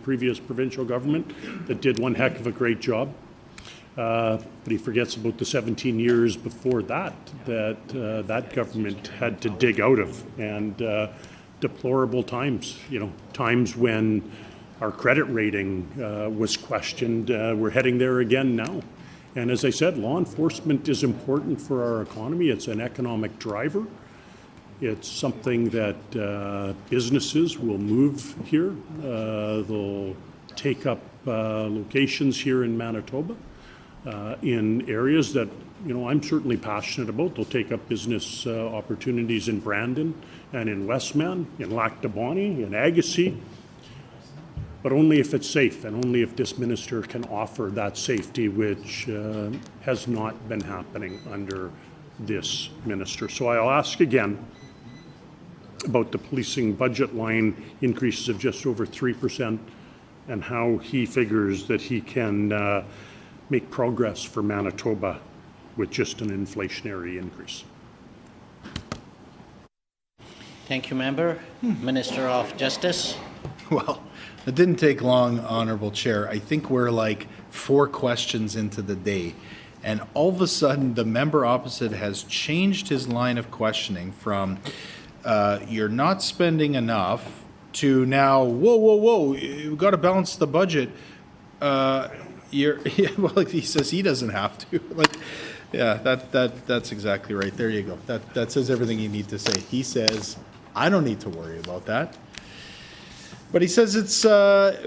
previous provincial government that did one heck of a great job. But he forgets about the 17 years before that that government had to dig out of, and deplorable times, times when our credit rating was questioned. We're heading there again now. And as I said, law enforcement is important for our economy. It's an economic driver. It's something that businesses will move here. They'll take up locations here in Manitoba in areas that I'm certainly passionate about. They'll take up business opportunities in Brandon and in Westman, in Lac du Bonnet, in Agassiz, but only if it's safe, and only if this minister can offer that safety, which has not been happening under this minister. So I'll ask again about the policing budget line increases of just over 3%, and how he figures that he can make progress for Manitoba with just an inflationary increase. Thank you, Member. Minister of Justice. Well, it didn't take long, Honorable Chair. I think we're like 4 questions into the day, and all of a sudden the member opposite has changed his line of questioning from you're not spending enough to now, whoa, you've got to balance the budget. Well, he says he doesn't have to. That's exactly right. There you go. That says everything you need to say. He says, I don't need to worry about that. But he says it's,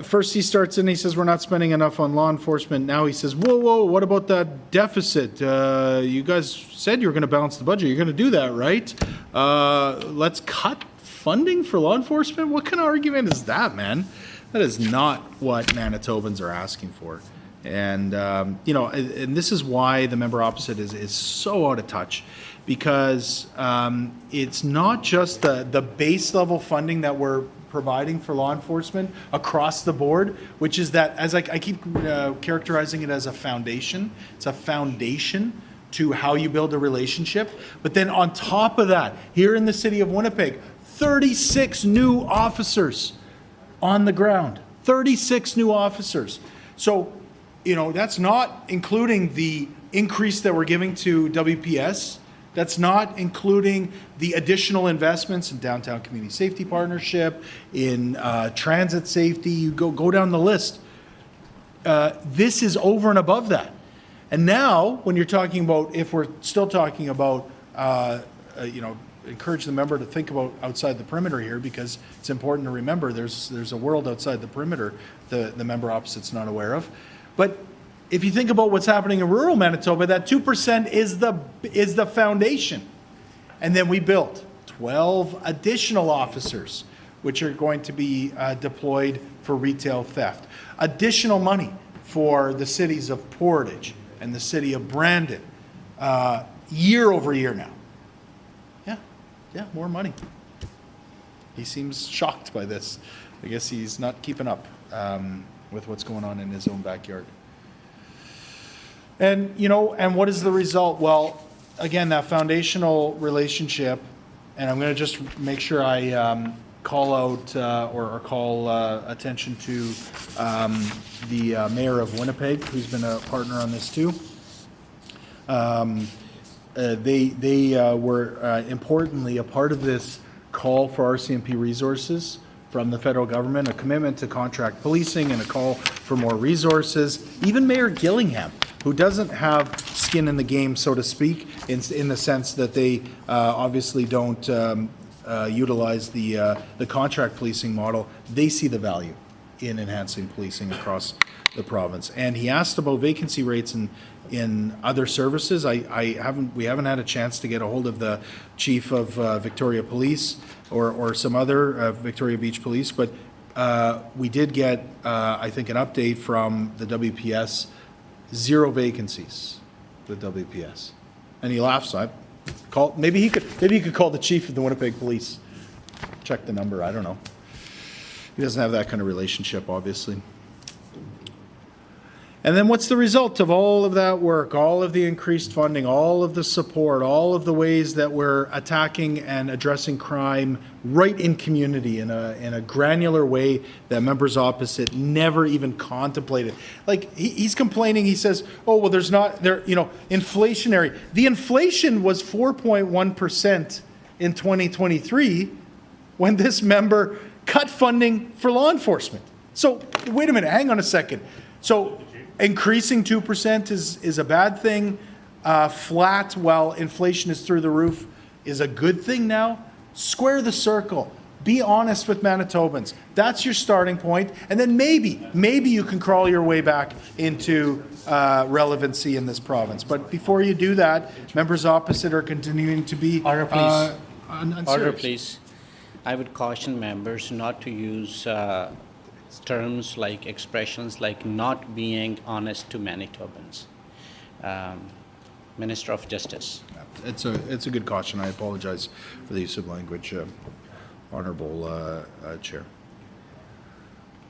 first he starts in, he says we're not spending enough on law enforcement. Now he says, whoa, what about that deficit? You guys said you were going to balance the budget. You're going to do that, right? Let's cut funding for law enforcement? What kind of argument is that, man? That is not what Manitobans are asking for. And, and this is why the member opposite is so out of touch, because it's not just the base level funding that we're providing for law enforcement across the board, which is that, as I keep characterizing it as a foundation. It's a foundation to how you build a relationship. But then on top of that, here in the city of Winnipeg, 36 new officers on the ground. 36 new officers. So, that's not including the increase that we're giving to WPS. That's not including the additional investments in Downtown Community Safety Partnership, in transit safety. You go down the list. This is over and above that. And now, when you're talking about, if we're still talking about, encourage the member to think about outside the perimeter here, because it's important to remember there's a world outside the perimeter the member opposite's not aware of. But if you think about what's happening in rural Manitoba, that 2% is the foundation. And then we built 12 additional officers, which are going to be deployed for retail theft. Additional money for the cities of Portage and the city of Brandon, year over year now. Yeah, more money. He seems shocked by this. I guess he's not keeping up with what's going on in his own backyard. And, and what is the result? Well, again, that foundational relationship, and I'm going to just make sure I call out or call attention to the mayor of Winnipeg, who's been a partner on this too. They were importantly a part of this call for RCMP resources from the federal government, a commitment to contract policing and a call for more resources. Even Mayor Gillingham, who doesn't have skin in the game, so to speak, in the sense that they obviously don't utilize the contract policing model, they see the value in enhancing policing across the province. And he asked about vacancy rates in other services. We haven't had a chance to get a hold of the chief of Victoria Police or some other Victoria Beach Police, but we did get, I think, an update from the WPS. 0 vacancies with WPS, and he laughs. Maybe he could call the chief of the Winnipeg Police, check the number. I don't know. He doesn't have that kind of relationship, obviously. And then what's the result of all of that work, all of the increased funding, all of the support, all of the ways that we're attacking and addressing crime right in community in a granular way that members opposite never even contemplated? Like he's complaining, he says, oh, well, inflationary. The inflation was 4.1% in 2023 when this member cut funding for law enforcement. So wait a minute, hang on a second. So increasing 2% is a bad thing. Flat while inflation is through the roof is a good thing now. Square the circle. Be honest with Manitobans. That's your starting point. And then maybe you can crawl your way back into relevancy in this province. But before you do that, members opposite are continuing to be Order, please. unserious. Order, please. I would caution members not to use terms like expressions like not being honest to Manitobans. Minister of Justice. It's a good caution. I apologize for the use of language, Honourable Chair.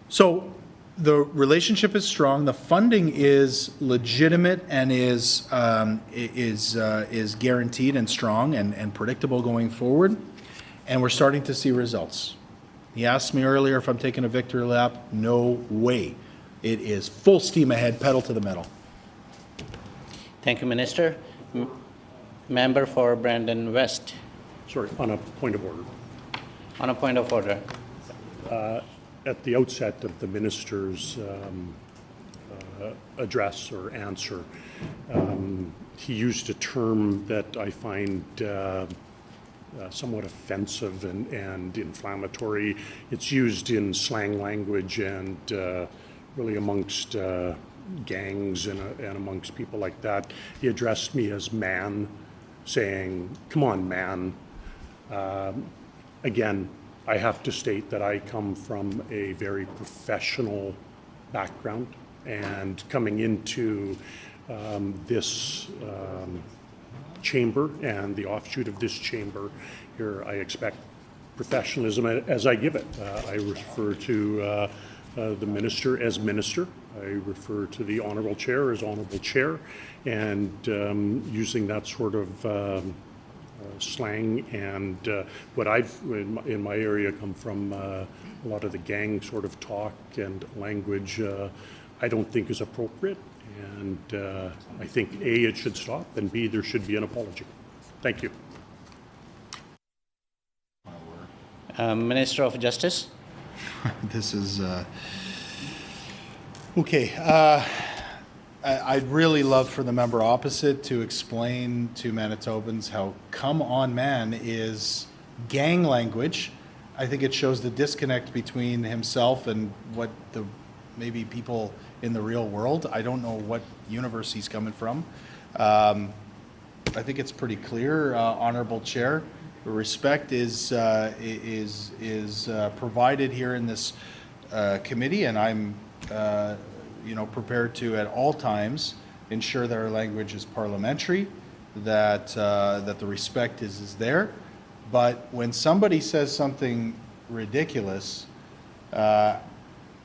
So the relationship is strong. The funding is legitimate and is guaranteed and strong and predictable going forward. And we're starting to see results. He asked me earlier if I'm taking a victory lap. No way. It is full steam ahead, pedal to the metal. Thank you, Minister. Member for Brandon West. Sorry, on a point of order. On a point of order. At the outset of the minister's address or answer, he used a term that I find somewhat offensive and inflammatory. It's used in slang language and really amongst gangs and amongst people like that. He addressed me as man, saying, "Come on, man." Again, I have to state that I come from a very professional background, and coming into this chamber and the offshoot of this chamber here, I expect professionalism as I give it. I refer to the minister as minister. I refer to the honourable chair as honourable chair, and using that sort of slang and what I've in my area come from a lot of the gang sort of talk and language I don't think is appropriate, and I think A, it should stop, and B, there should be an apology. Thank you. Minister of Justice. This is okay. I'd really love for the member opposite to explain to Manitobans how "come on man" is gang language. I think it shows the disconnect between himself and what the maybe people in the real world. I don't know what universe he's coming from. I think it's pretty clear, Honorable Chair. Respect is provided here in this committee, and I'm prepared to at all times ensure that our language is parliamentary, that the respect is there. But when somebody says something ridiculous,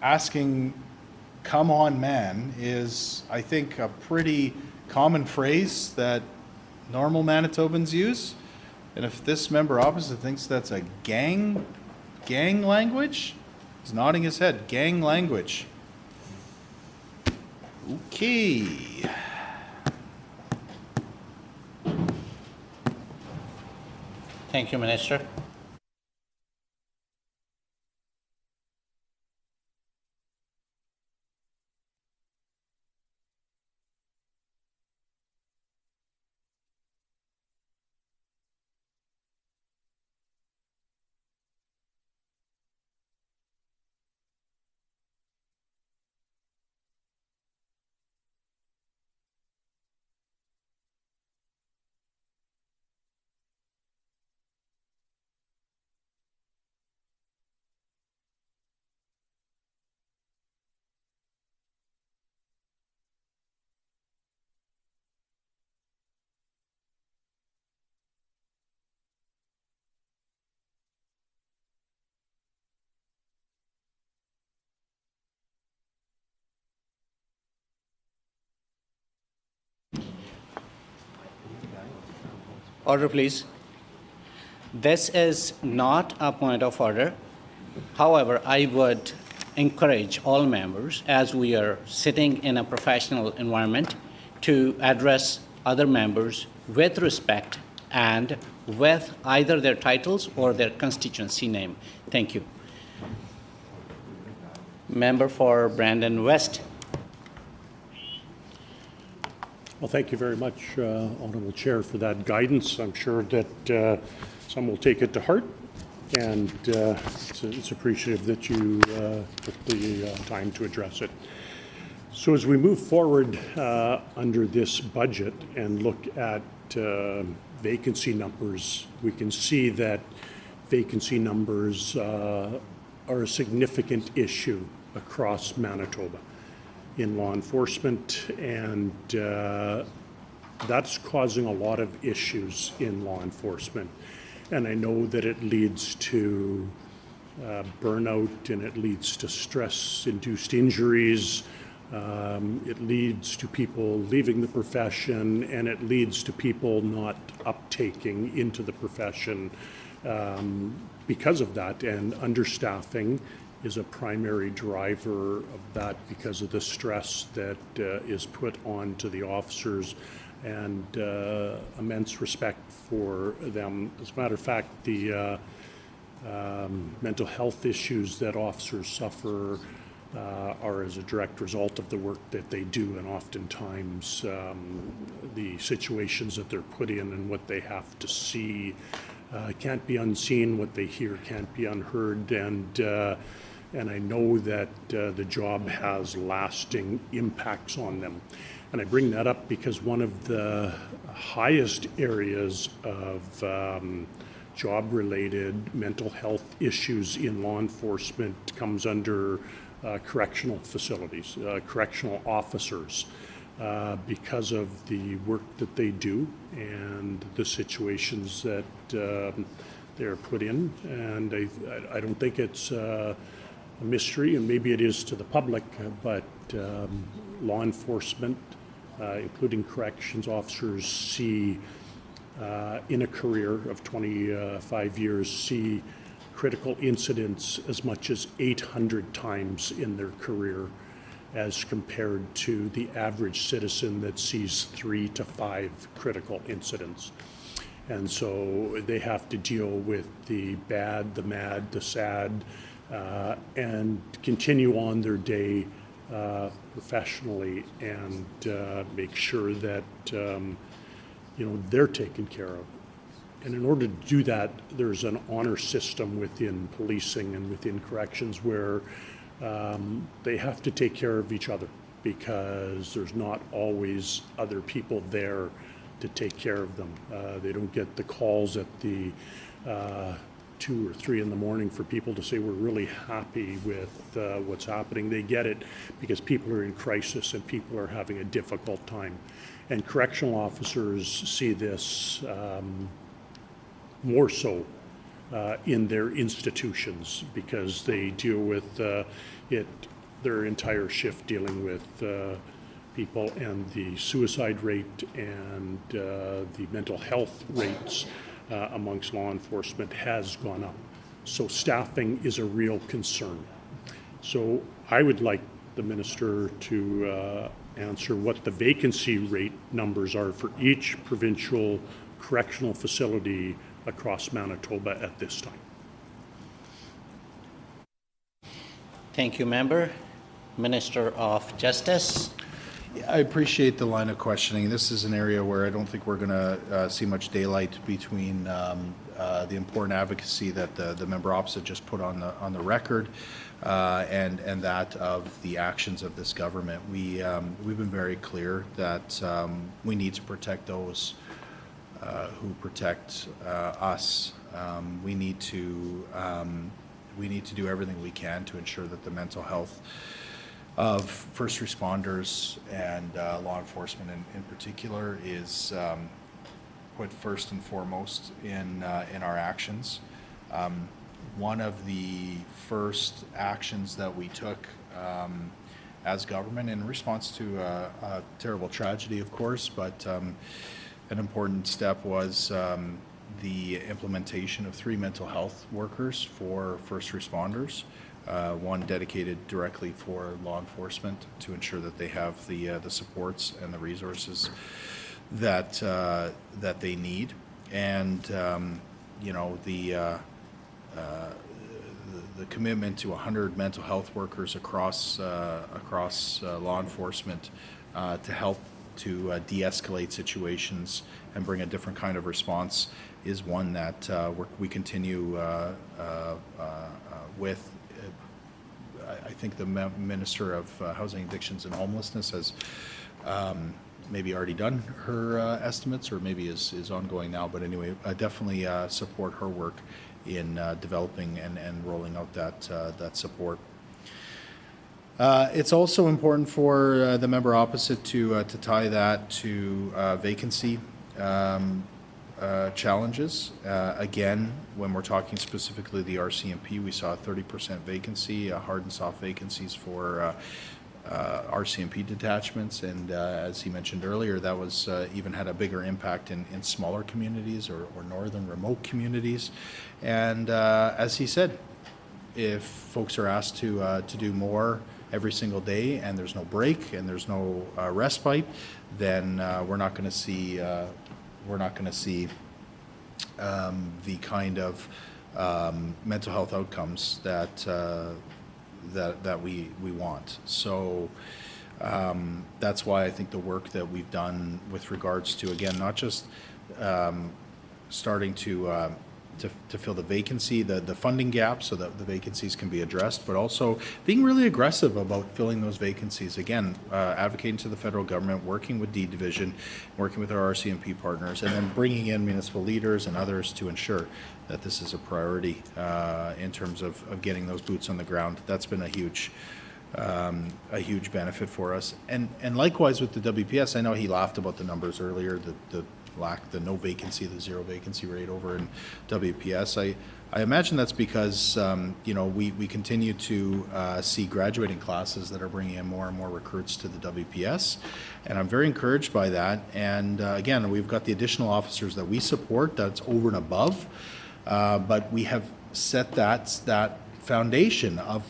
asking "come on man" is, I think, a pretty common phrase that normal Manitobans use. And if this member opposite thinks that's a gang language, he's nodding his head. Gang language. Okay. Thank you, Minister. Order, please. This is not a point of order. However, I would encourage all members, as we are sitting in a professional environment, to address other members with respect and with either their titles or their constituency name. Thank you. Member for Brandon West. Well, thank you very much, Honourable Chair, for that guidance. I'm sure that some will take it to heart, and it's appreciative that you took the time to address it. So as we move forward under this budget and look at vacancy numbers, we can see that vacancy numbers are a significant issue across Manitoba in law enforcement, and that's causing a lot of issues in law enforcement. And I know that it leads to burnout, and it leads to stress-induced injuries. It leads to people leaving the profession, and it leads to people not uptaking into the profession because of that. And understaffing is a primary driver of that because of the stress that is put on to the officers, and immense respect for them. As a matter of fact, the mental health issues that officers suffer are as a direct result of the work that they do, and oftentimes the situations that they're put in and what they have to see can't be unseen, what they hear can't be unheard, and I know that the job has lasting impacts on them. And I bring that up because one of the highest areas of job-related mental health issues in law enforcement comes under correctional facilities, correctional officers, because of the work that they do and the situations that they're put in. And I don't think it's a mystery, and maybe it is to the public, but law enforcement, including corrections officers, see in a career of 25 years, see critical incidents as much as 800 times in their career, as compared to the average citizen that sees 3 to 5 critical incidents. And so they have to deal with the bad, the mad, the sad, and continue on their day professionally and make sure that they're taken care of. And in order to do that, there's an honor system within policing and within corrections where they have to take care of each other, because there's not always other people there to take care of them. They don't get the calls at the 2 or 3 in the morning for people to say we're really happy with what's happening. They get it because people are in crisis and people are having a difficult time. And correctional officers see this more so in their institutions, because they deal with their entire shift dealing with people, and the suicide rate and the mental health rates amongst law enforcement has gone up. So staffing is a real concern. So I would like the minister to answer what the vacancy rate numbers are for each provincial correctional facility across Manitoba at this time. Thank you, Member. Minister of Justice. I appreciate the line of questioning. This is an area where I don't think we're going to see much daylight between the important advocacy that the member opposite just put on the record and that of the actions of this government. We've been very clear that we need to protect those who protect us. We need to do everything we can to ensure that the mental health of first responders and law enforcement in particular is put first and foremost in our actions. One of the first actions that we took as government in response to a terrible tragedy, of course, but an important step was the implementation of 3 mental health workers for first responders. One dedicated directly for law enforcement to ensure that they have the supports and the resources that they need, and the commitment to 100 mental health workers across law enforcement to help to de-escalate situations and bring a different kind of response is one that we continue with. I think the Minister of Housing, Addictions and Homelessness has maybe already done her estimates, or maybe is ongoing now. But anyway, I definitely support her work in developing and rolling out that support. It's also important for the member opposite to tie that to vacancy challenges. Again, when we're talking specifically the RCMP, we saw a 30% vacancy, hard and soft vacancies for RCMP detachments, and as he mentioned earlier, that was even had a bigger impact in smaller communities or northern remote communities. And as he said, if folks are asked to do more every single day and there's no break and there's no respite, then we're not going to see the kind of mental health outcomes that we want. So that's why I think the work that we've done with regards to, again, not just starting to fill the vacancy, the funding gap so that the vacancies can be addressed, but also being really aggressive about filling those vacancies. Again, advocating to the federal government, working with D Division, working with our RCMP partners, and then bringing in municipal leaders and others to ensure that this is a priority in terms of getting those boots on the ground. That's been a huge benefit for us. And likewise with the WPS, I know he laughed about the numbers earlier, the no vacancy, the 0 vacancy rate over in WPS. I imagine that's because we continue to see graduating classes that are bringing in more and more recruits to the WPS, and I'm very encouraged by that. And again, we've got the additional officers that we support, that's over and above, but we have set that foundation of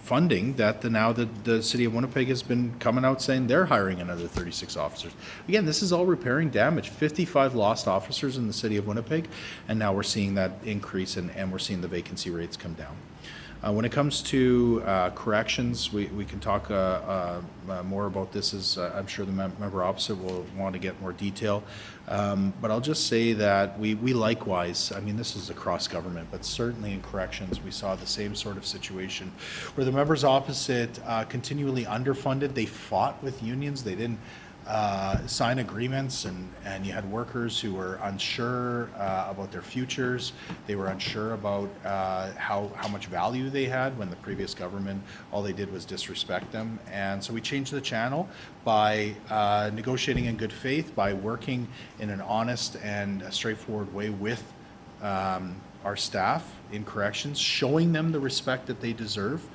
funding that now the City of Winnipeg has been coming out saying they're hiring another 36 officers. Again, this is all repairing damage. 55 lost officers in the City of Winnipeg, and now we're seeing that increase and we're seeing the vacancy rates come down. When it comes to corrections, we can talk more about this, as I'm sure the member opposite will want to get more detail. But I'll just say that we likewise, I mean, this is across government, but certainly in corrections, we saw the same sort of situation where the members opposite continually underfunded. They fought with unions. They didn't sign agreements, and you had workers who were unsure about their futures. They were unsure about how much value they had when the previous government, all they did was disrespect them. And so we changed the channel by negotiating in good faith, by working in an honest and straightforward way with our staff in corrections, showing them the respect that they deserve,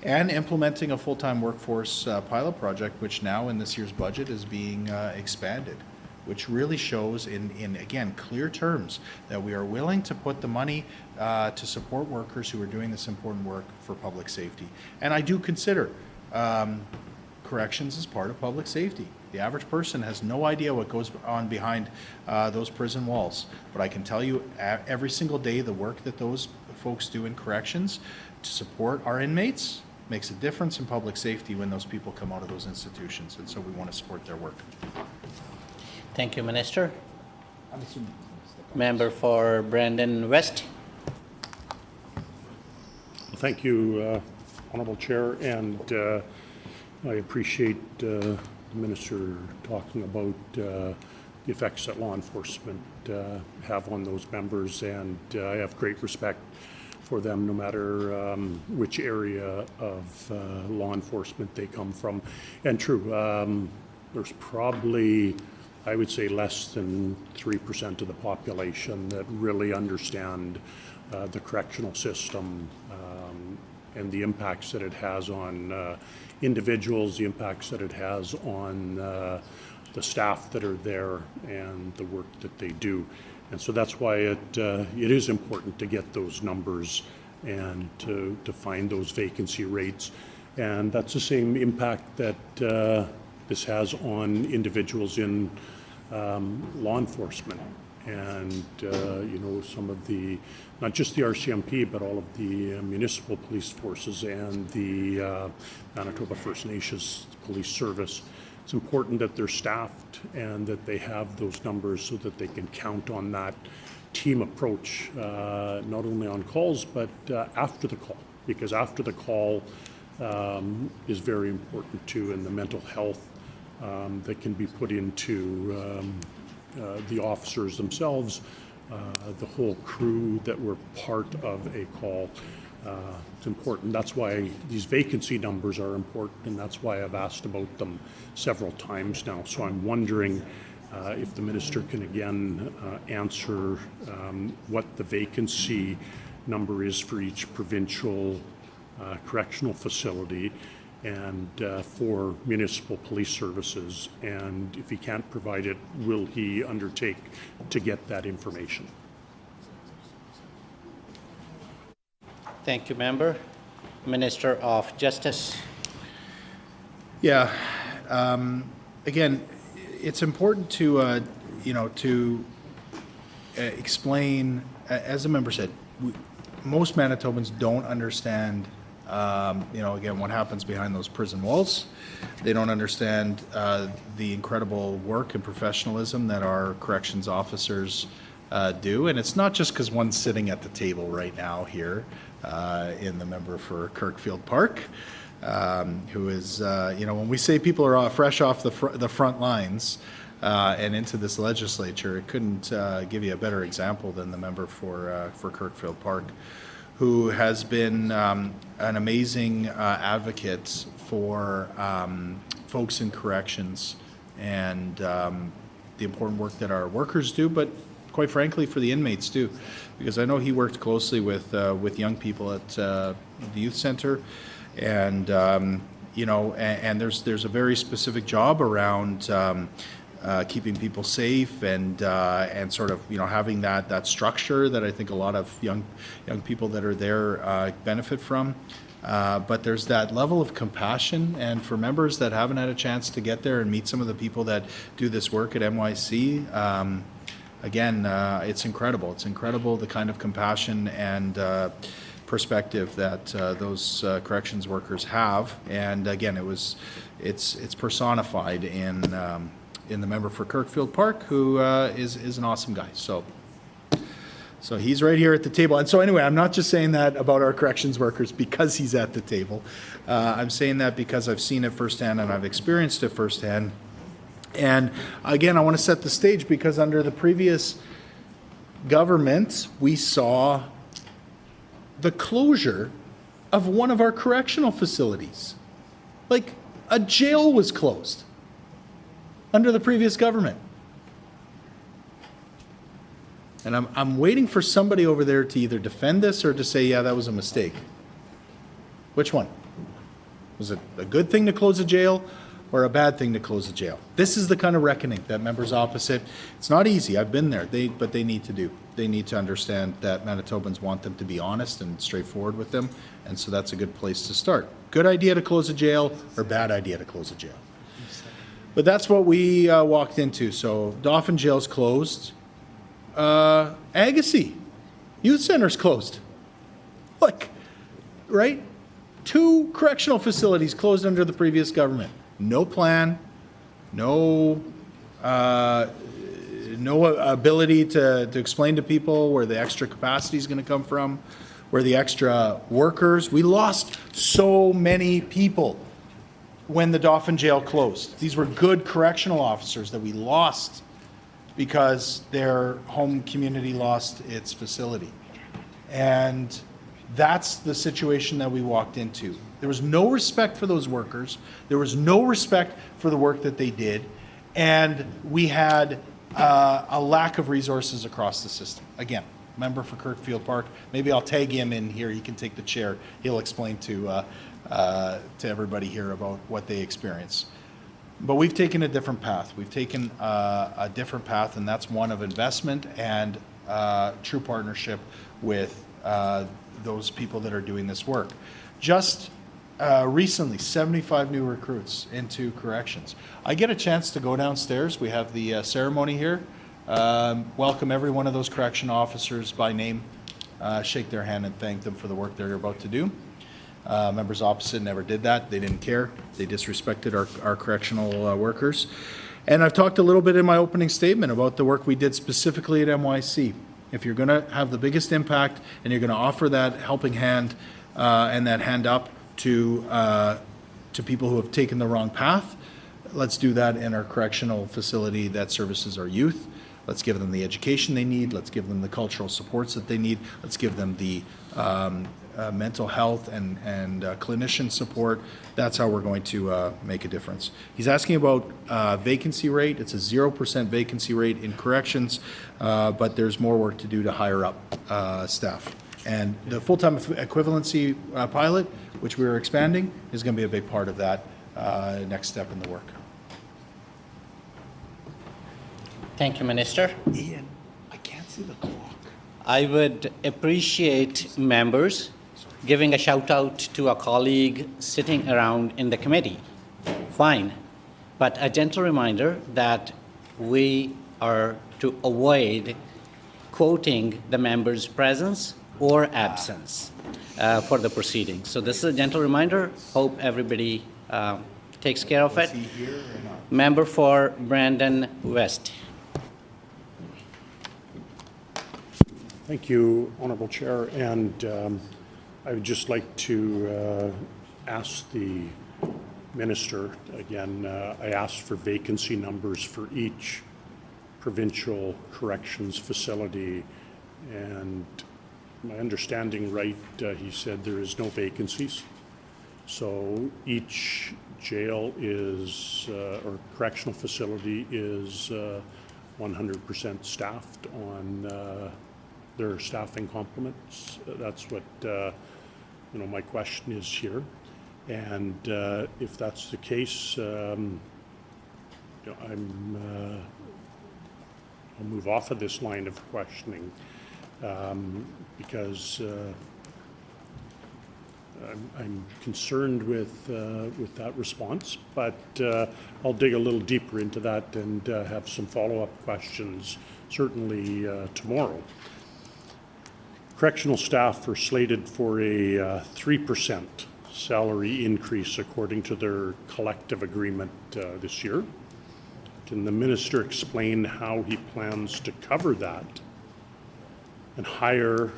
and implementing a full-time workforce pilot project, which now in this year's budget is being expanded, which really shows in again, clear terms that we are willing to put the money to support workers who are doing this important work for public safety. And I do consider corrections as part of public safety. The average person has no idea what goes on behind those prison walls. But I can tell you every single day the work that those folks do in corrections to support our inmates makes a difference in public safety when those people come out of those institutions. And so we want to support their work. Thank you, Minister. Member for Brandon West. Thank you, Honourable Chair, and I appreciate the Minister talking about the effects that law enforcement have on those members, and I have great respect for them no matter which area of law enforcement they come from. And true, there's probably, I would say, less than 3% of the population that really understand the correctional system and the impacts that it has on individuals, the impacts that it has on the staff that are there and the work that they do. And so that's why it is important to get those numbers and to find those vacancy rates. And that's the same impact that this has on individuals in law enforcement. And, you know, some of the, not just the RCMP, but all of the municipal police forces and the Manitoba First Nations Police Service. It's important that they're staffed and that they have those numbers so that they can count on that team approach, not only on calls, but after the call, because after the call is very important too, and the mental health that can be put into the officers themselves, the whole crew that were part of a call. It's important. That's why these vacancy numbers are important, and that's why I've asked about them several times now. So I'm wondering if the minister can again answer what the vacancy number is for each provincial correctional facility and for municipal police services, and if he can't provide it, will he undertake to get that information? Thank you, Member. Minister of Justice. Yeah. Again, it's important to, to explain, as the member said, most Manitobans don't understand, again, what happens behind those prison walls. They don't understand the incredible work and professionalism that our corrections officers do. And it's not just because one's sitting at the table right now here in the member for Kirkfield Park, who is, when we say people are fresh off the front lines and into this legislature, it couldn't give you a better example than the member for Kirkfield Park, who has been an amazing advocate for folks in corrections and the important work that our workers do, but quite frankly for the inmates too, because I know he worked closely with young people at the youth center, and and there's a very specific job around keeping people safe and sort of having that structure that I think a lot of young people that are there benefit from. But there's that level of compassion, and for members that haven't had a chance to get there and meet some of the people that do this work at MYC, again, it's incredible. It's incredible the kind of compassion and perspective that those corrections workers have. And again, it's personified in the member for Kirkfield Park, who is an awesome guy. So he's right here at the table. And so anyway, I'm not just saying that about our corrections workers because he's at the table. I'm saying that because I've seen it firsthand and I've experienced it firsthand. And again, I want to set the stage because under the previous government, we saw the closure of one of our correctional facilities. Like, a jail was closed under the previous government. And I'm waiting for somebody over there to either defend this or to say, yeah, that was a mistake. Which one? Was it a good thing to close a jail or a bad thing to close a jail? This is the kind of reckoning that members opposite, it's not easy, I've been there, but they need to do. They need to understand that Manitobans want them to be honest and straightforward with them, and so that's a good place to start. Good idea to close a jail or bad idea to close a jail? But that's what we walked into. So Dauphin Jail's closed. Agassiz Youth Center's closed. Like, right? 2 correctional facilities closed under the previous government. No plan, no ability to explain to people where the extra capacity is going to come from, where the extra workers. We lost so many people when the Dauphin Jail closed. These were good correctional officers that we lost because their home community lost its facility. And that's the situation that we walked into. There was no respect for those workers. There was no respect for the work that they did. And we had a lack of resources across the system. Again, member for Kirkfield Park. Maybe I'll tag him in here. He can take the chair. He'll explain to everybody here about what they experience. But we've taken a different path. We've taken a different path, and that's one of investment and true partnership with those people that are doing this work. Just recently, 75 new recruits into corrections. I get a chance to go downstairs. We have the ceremony here. Welcome every one of those correction officers by name. Shake their hand and thank them for the work they're about to do. Members opposite never did that. They didn't care. They disrespected our correctional workers. And I've talked a little bit in my opening statement about the work we did specifically at MYC. If you're going to have the biggest impact and you're going to offer that helping hand and that hand up to people who have taken the wrong path, let's do that in our correctional facility that services our youth. Let's give them the education they need. Let's give them the cultural supports that they need. Let's give them the mental health and clinician support. That's how we're going to make a difference. He's asking about vacancy rate. It's a 0% vacancy rate in corrections, but there's more work to do to hire up staff. And the full-time equivalency pilot, which we're expanding, is going to be a big part of that next step in the work. Thank you, Minister. Ian, I can't see the clock. I would appreciate members giving a shout out to a colleague sitting around in the committee. Fine. But a gentle reminder that we are to avoid quoting the member's presence or absence for the proceedings. So this is a gentle reminder. Hope everybody takes care of it. Member for Brandon West. Thank you, Honourable Chair. And I would just like to ask the Minister, again, I asked for vacancy numbers for each provincial corrections facility. And my understanding right, he said there is no vacancies. So each jail is, or correctional facility is 100% staffed on their staffing complements. That's what my question is here. And if that's the case, I'll move off of this line of questioning because I'm concerned with that response, but I'll dig a little deeper into that and have some follow-up questions certainly tomorrow. correctional staff are slated for a 3% salary increase according to their collective agreement this year. Can the minister explain how he plans to cover that and hire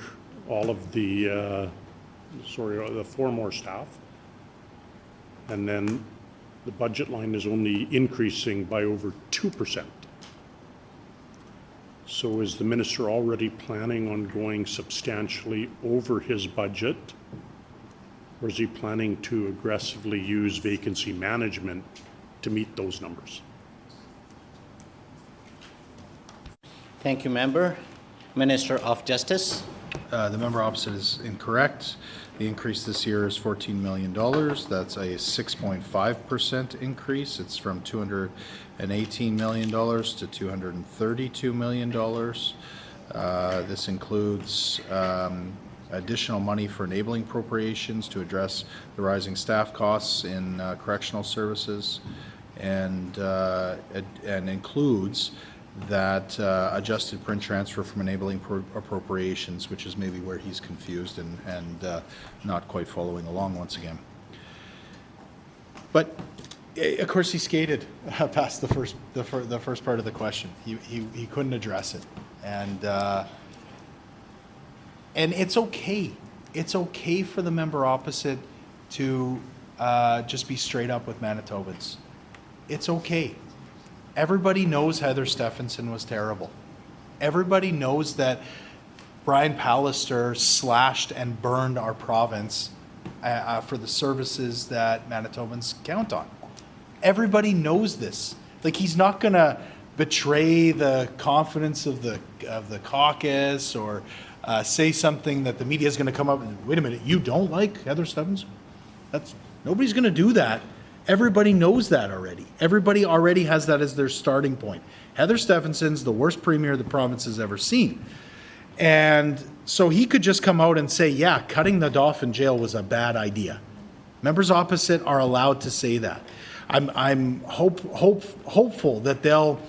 all of the 4 more staff? And then the budget line is only increasing by over 2%. So is the minister already planning on going substantially over his budget? Or is he planning to aggressively use vacancy management to meet those numbers? Thank you, Member. Minister of Justice. The member opposite is incorrect. The increase this year is $14 million. That's a 6.5% increase. It's from $218 million to $232 million. This includes additional money for enabling appropriations to address the rising staff costs in correctional services, and includes that adjusted print transfer from enabling appropriations, which is maybe where he's confused and not quite following along once again. But of course he skated past the first part of the question. He couldn't address it, and it's okay. It's okay for the member opposite to just be straight up with Manitobans. It's okay. Everybody knows Heather Stephenson was terrible. Everybody knows that Brian Pallister slashed and burned our province for the services that Manitobans count on. Everybody knows this. Like, he's not going to betray the confidence of the caucus or say something that the media is going to come up and, wait a minute, you don't like Heather Stephenson? Nobody's going to do that. Everybody knows that already. Everybody already has that as their starting point. Heather Stephenson's the worst premier the province has ever seen. And so he could just come out and say, yeah, cutting the Dauphin jail was a bad idea. Members opposite are allowed to say that. I'm hopeful that they'll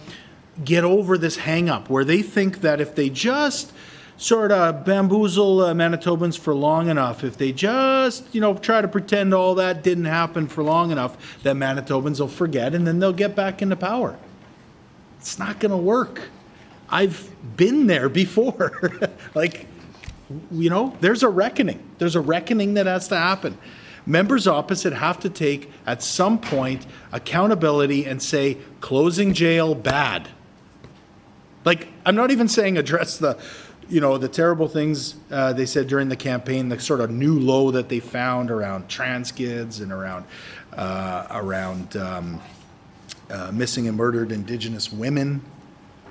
get over this hang-up where they think that if they just sort of bamboozle Manitobans for long enough, if they just, try to pretend all that didn't happen for long enough, that Manitobans will forget and then they'll get back into power. It's not going to work. I've been there before. There's a reckoning. There's a reckoning that has to happen. Members opposite have to take, at some point, accountability and say, closing jail, bad. I'm not even saying address the terrible things they said during the campaign, the sort of new low that they found around trans kids and around missing and murdered Indigenous women.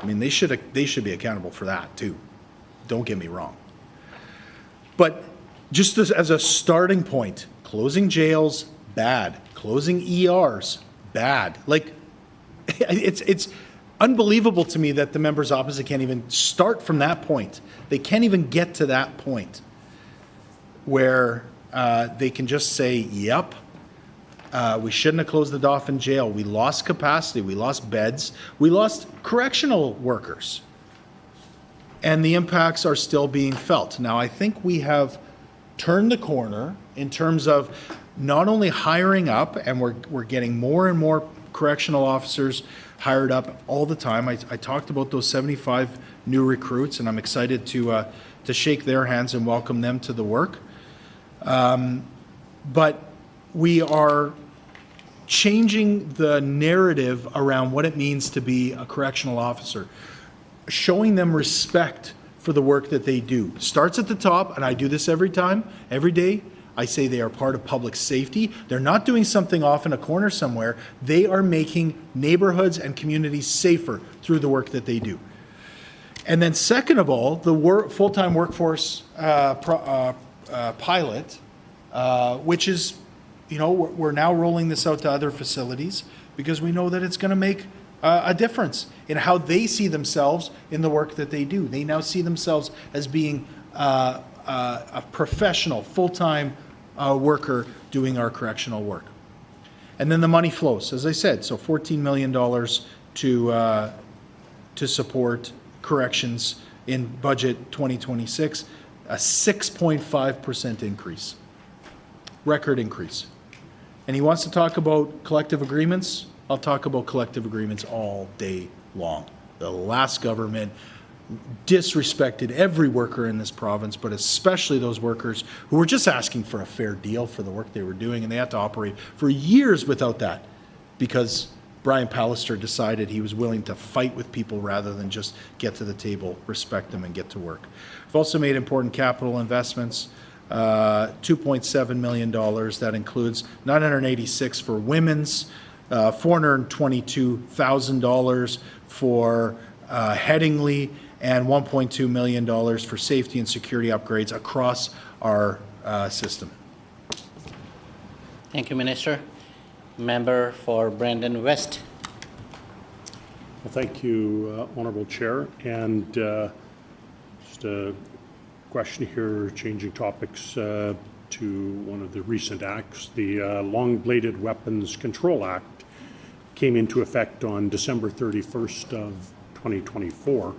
I mean, they should be accountable for that too. Don't get me wrong. But just as a starting point, closing jails, bad. Closing ERs, bad. It's unbelievable to me that the members opposite can't even start from that point. They can't even get to that point where they can just say, yep, we shouldn't have closed the Dauphin jail. We lost capacity. We lost beds. We lost correctional workers. And the impacts are still being felt. Now, I think we have turned the corner in terms of not only hiring up, and we're getting more and more correctional officers hired up all the time. I talked about those 75 new recruits, and I'm excited to shake their hands and welcome them to the work. But we are changing the narrative around what it means to be a correctional officer, showing them respect for the work that they do. Starts at the top, and I do this every day. I say they are part of public safety. They're not doing something off in a corner somewhere. They are making neighborhoods and communities safer through the work that they do. And then second of all, the full-time workforce pilot, which is, we're now rolling this out to other facilities because we know that it's going to make a difference in how they see themselves in the work that they do. They now see themselves as being a professional, full-time worker doing our correctional work. And then the money flows, as I said, so $14 million to support corrections in budget 2026. a 6.5% increase. Record increase. And he wants to talk about collective agreements. I'll talk about collective agreements all day long. The last government disrespected every worker in this province, but especially those workers who were just asking for a fair deal for the work they were doing, and they had to operate for years without that because Brian Pallister decided he was willing to fight with people rather than just get to the table, respect them, and get to work. We've also made important capital investments. $2.7 million. That includes $986 for women's, $422,000 for Headingley, and $1.2 million for safety and security upgrades across our system. Thank you, Minister. Member for Brandon West. Well, thank you, Honourable Chair. And just a question here, changing topics to one of the recent acts. The Long-Bladed Weapons Control Act came into effect on December 31st of 2024.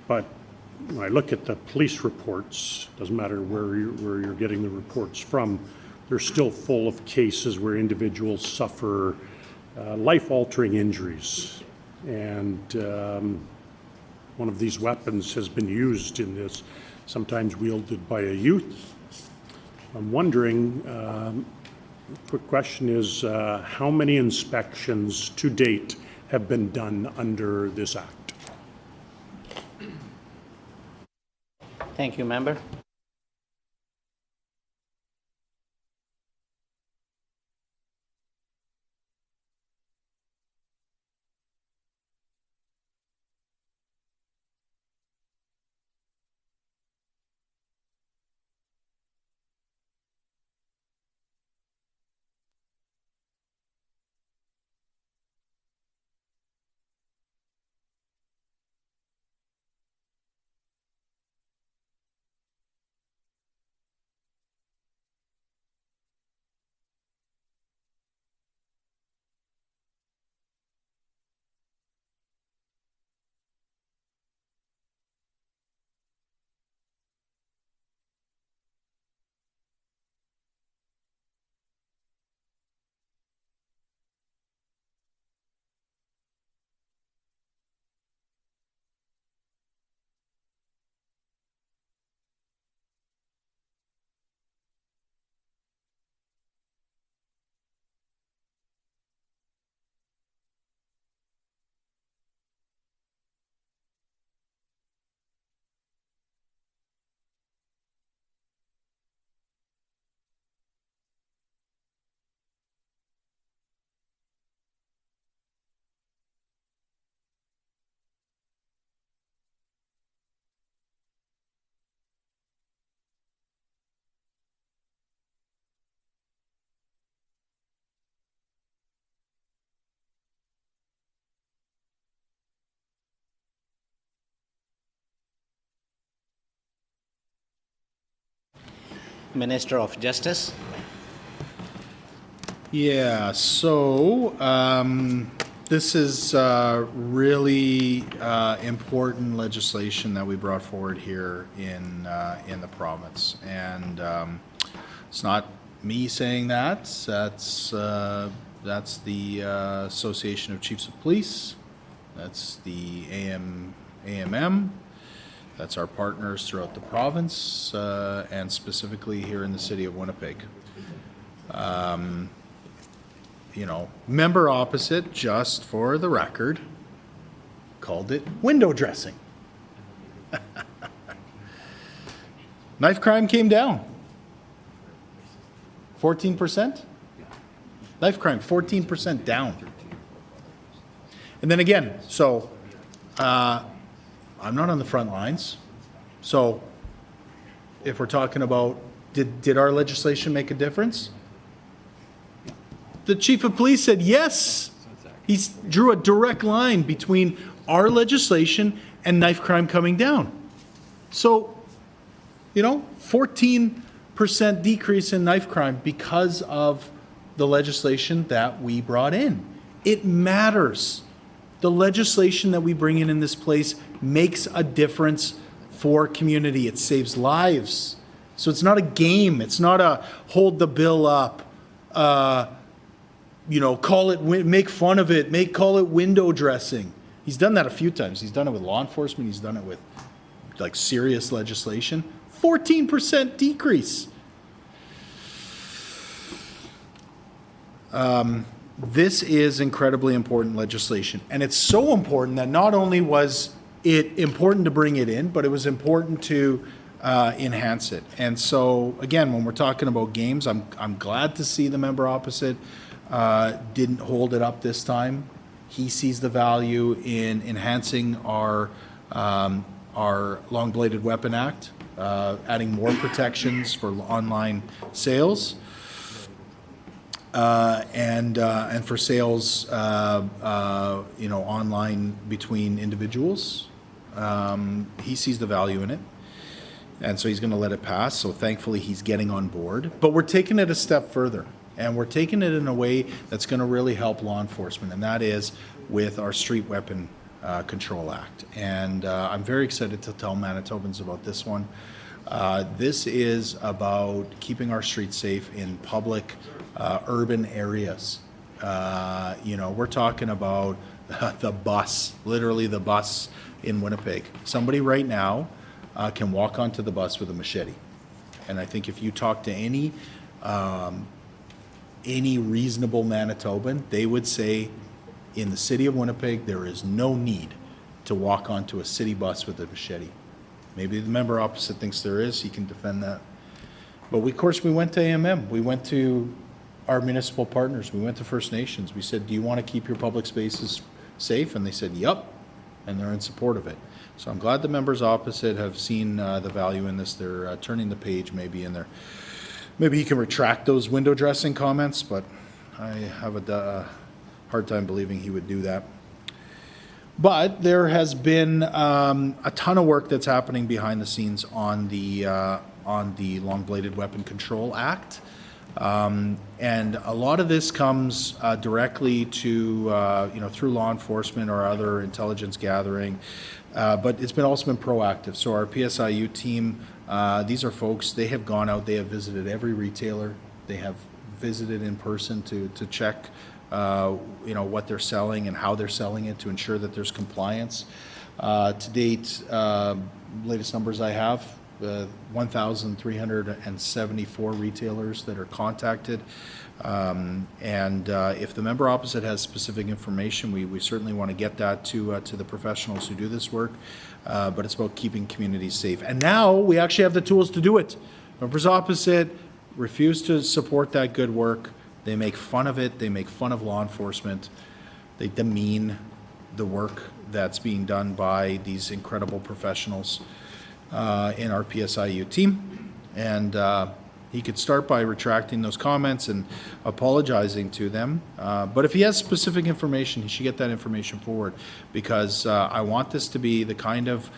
But when I look at the police reports, doesn't matter where you're getting the reports from, they're still full of cases where individuals suffer life-altering injuries. And one of these weapons has been used in this, sometimes wielded by a youth. I'm wondering, quick question is, how many inspections to date have been done under this act? Thank you, Member. Minister of Justice. Yeah, so this is really important legislation that we brought forward here in the province, and it's not me saying that. That's the Association of Chiefs of Police. That's the AMM. That's our partners throughout the province, and specifically here in the city of Winnipeg. You know, member opposite, just for the record, called it window dressing. Knife crime came down. 14%? Knife crime, 14% down. And then again, so I'm not on the front lines. So if we're talking about, did our legislation make a difference? The chief of police said yes. He drew a direct line between our legislation and knife crime coming down. So, you know, 14% decrease in knife crime because of the legislation that we brought in. It matters. The legislation that we bring in this place makes a difference for community. It saves lives. So it's not a game. It's not a hold the bill up, call it, make fun of it, call it window dressing. He's done that a few times. He's done it with law enforcement. He's done it with like serious legislation. 14% decrease. This is incredibly important legislation. And it's so important that not only was it important to bring it in, but it was important to enhance it. And so, again, when we're talking about games, I'm glad to see the member opposite didn't hold it up this time. He sees the value in enhancing our Long-Bladed Weapon Act, adding more protections for online sales. And for sales, online between individuals. He sees the value in it. And so he's going to let it pass. So thankfully he's getting on board. But we're taking it a step further. And we're taking it in a way that's going to really help law enforcement. And that is with our Street Weapon Control Act. And I'm very excited to tell Manitobans about this one. This is about keeping our streets safe in public urban areas. We're talking about the bus, literally the bus in Winnipeg. Somebody right now can walk onto the bus with a machete. And I think if you talk to any reasonable Manitoban, they would say in the city of Winnipeg, there is no need to walk onto a city bus with a machete. Maybe the member opposite thinks there is, he can defend that. But of course, we went to AMM. We went to our municipal partners. We went to First Nations. We said, do you want to keep your public spaces safe? And they said, yup. And they're in support of it. So I'm glad the members opposite have seen the value in this. They're turning the page maybe in there. Maybe he can retract those window dressing comments, but I have a hard time believing he would do that. But there has been a ton of work that's happening behind the scenes on the Long-Bladed Weapon Control Act. And a lot of this comes directly to, through law enforcement or other intelligence gathering, but it's also been proactive. So our PSIU team, these are folks, they have gone out, they have visited every retailer, they have visited in person to check, what they're selling and how they're selling it to ensure that there's compliance. To date, latest numbers I have, 1,374 retailers that are contacted. If the member opposite has specific information, we certainly want to get that to the professionals who do this work. But it's about keeping communities safe. And now we actually have the tools to do it. Members opposite refuse to support that good work. They make fun of it. They make fun of law enforcement. They demean the work that's being done by these incredible professionals in our PSIU team. And he could start by retracting those comments and apologizing to them. But if he has specific information, he should get that information forward, because I want this to be the kind of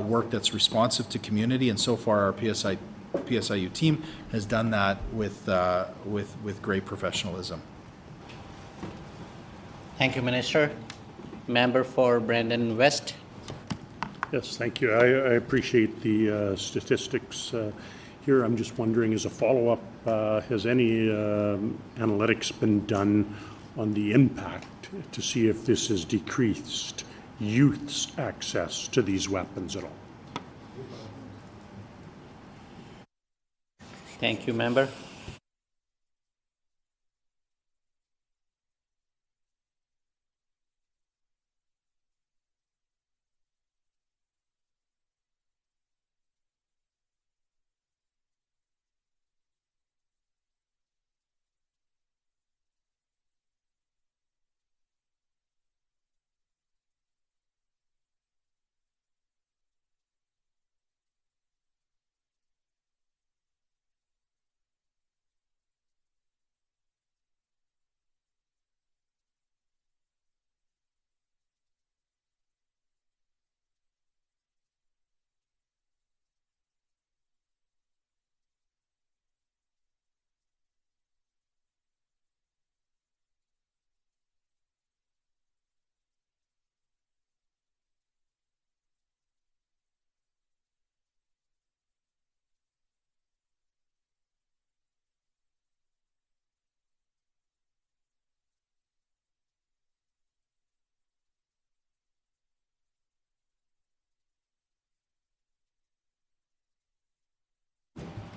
work that's responsive to community. And so far, our PSIU team has done that with great professionalism. Thank you, Minister. Member for Brandon West. Yes, thank you. I appreciate the statistics here. I'm just wondering, as a follow-up, has any analytics been done on the impact to see if this has decreased youth's access to these weapons at all? Thank you, Member.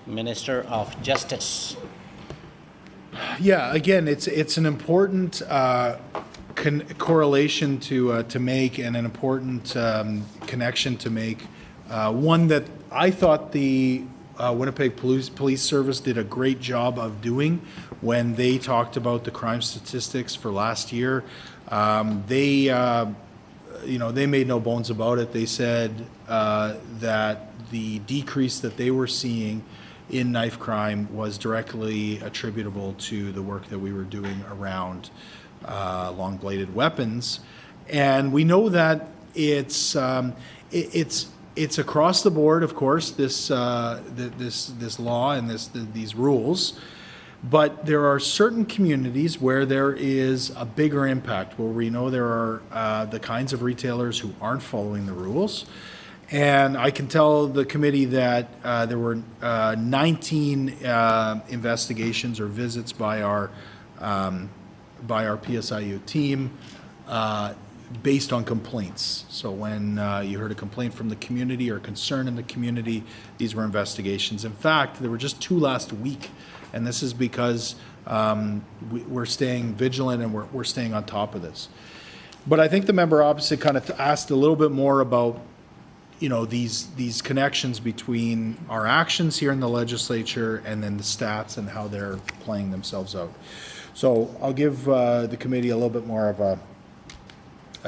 Minister of Justice. Yeah, again, it's an important correlation to make and an important connection to make. One that I thought the Winnipeg Police Service did a great job of doing when they talked about the crime statistics for last year. They made no bones about it. They said that the decrease that they were seeing in knife crime was directly attributable to the work that we were doing around long-bladed weapons, and we know that it's across the board, of course, this law and these rules. But there are certain communities where there is a bigger impact, where we know there are the kinds of retailers who aren't following the rules. And I can tell the committee that there were 19 investigations or visits by our PSIU team based on complaints. So when you heard a complaint from the community or concern in the community, these were investigations. In fact, there were just 2 last week. And this is because we're staying vigilant and we're staying on top of this. But I think the member opposite kind of asked a little bit more about, these connections between our actions here in the legislature and then the stats and how they're playing themselves out. So I'll give the committee a little bit more of a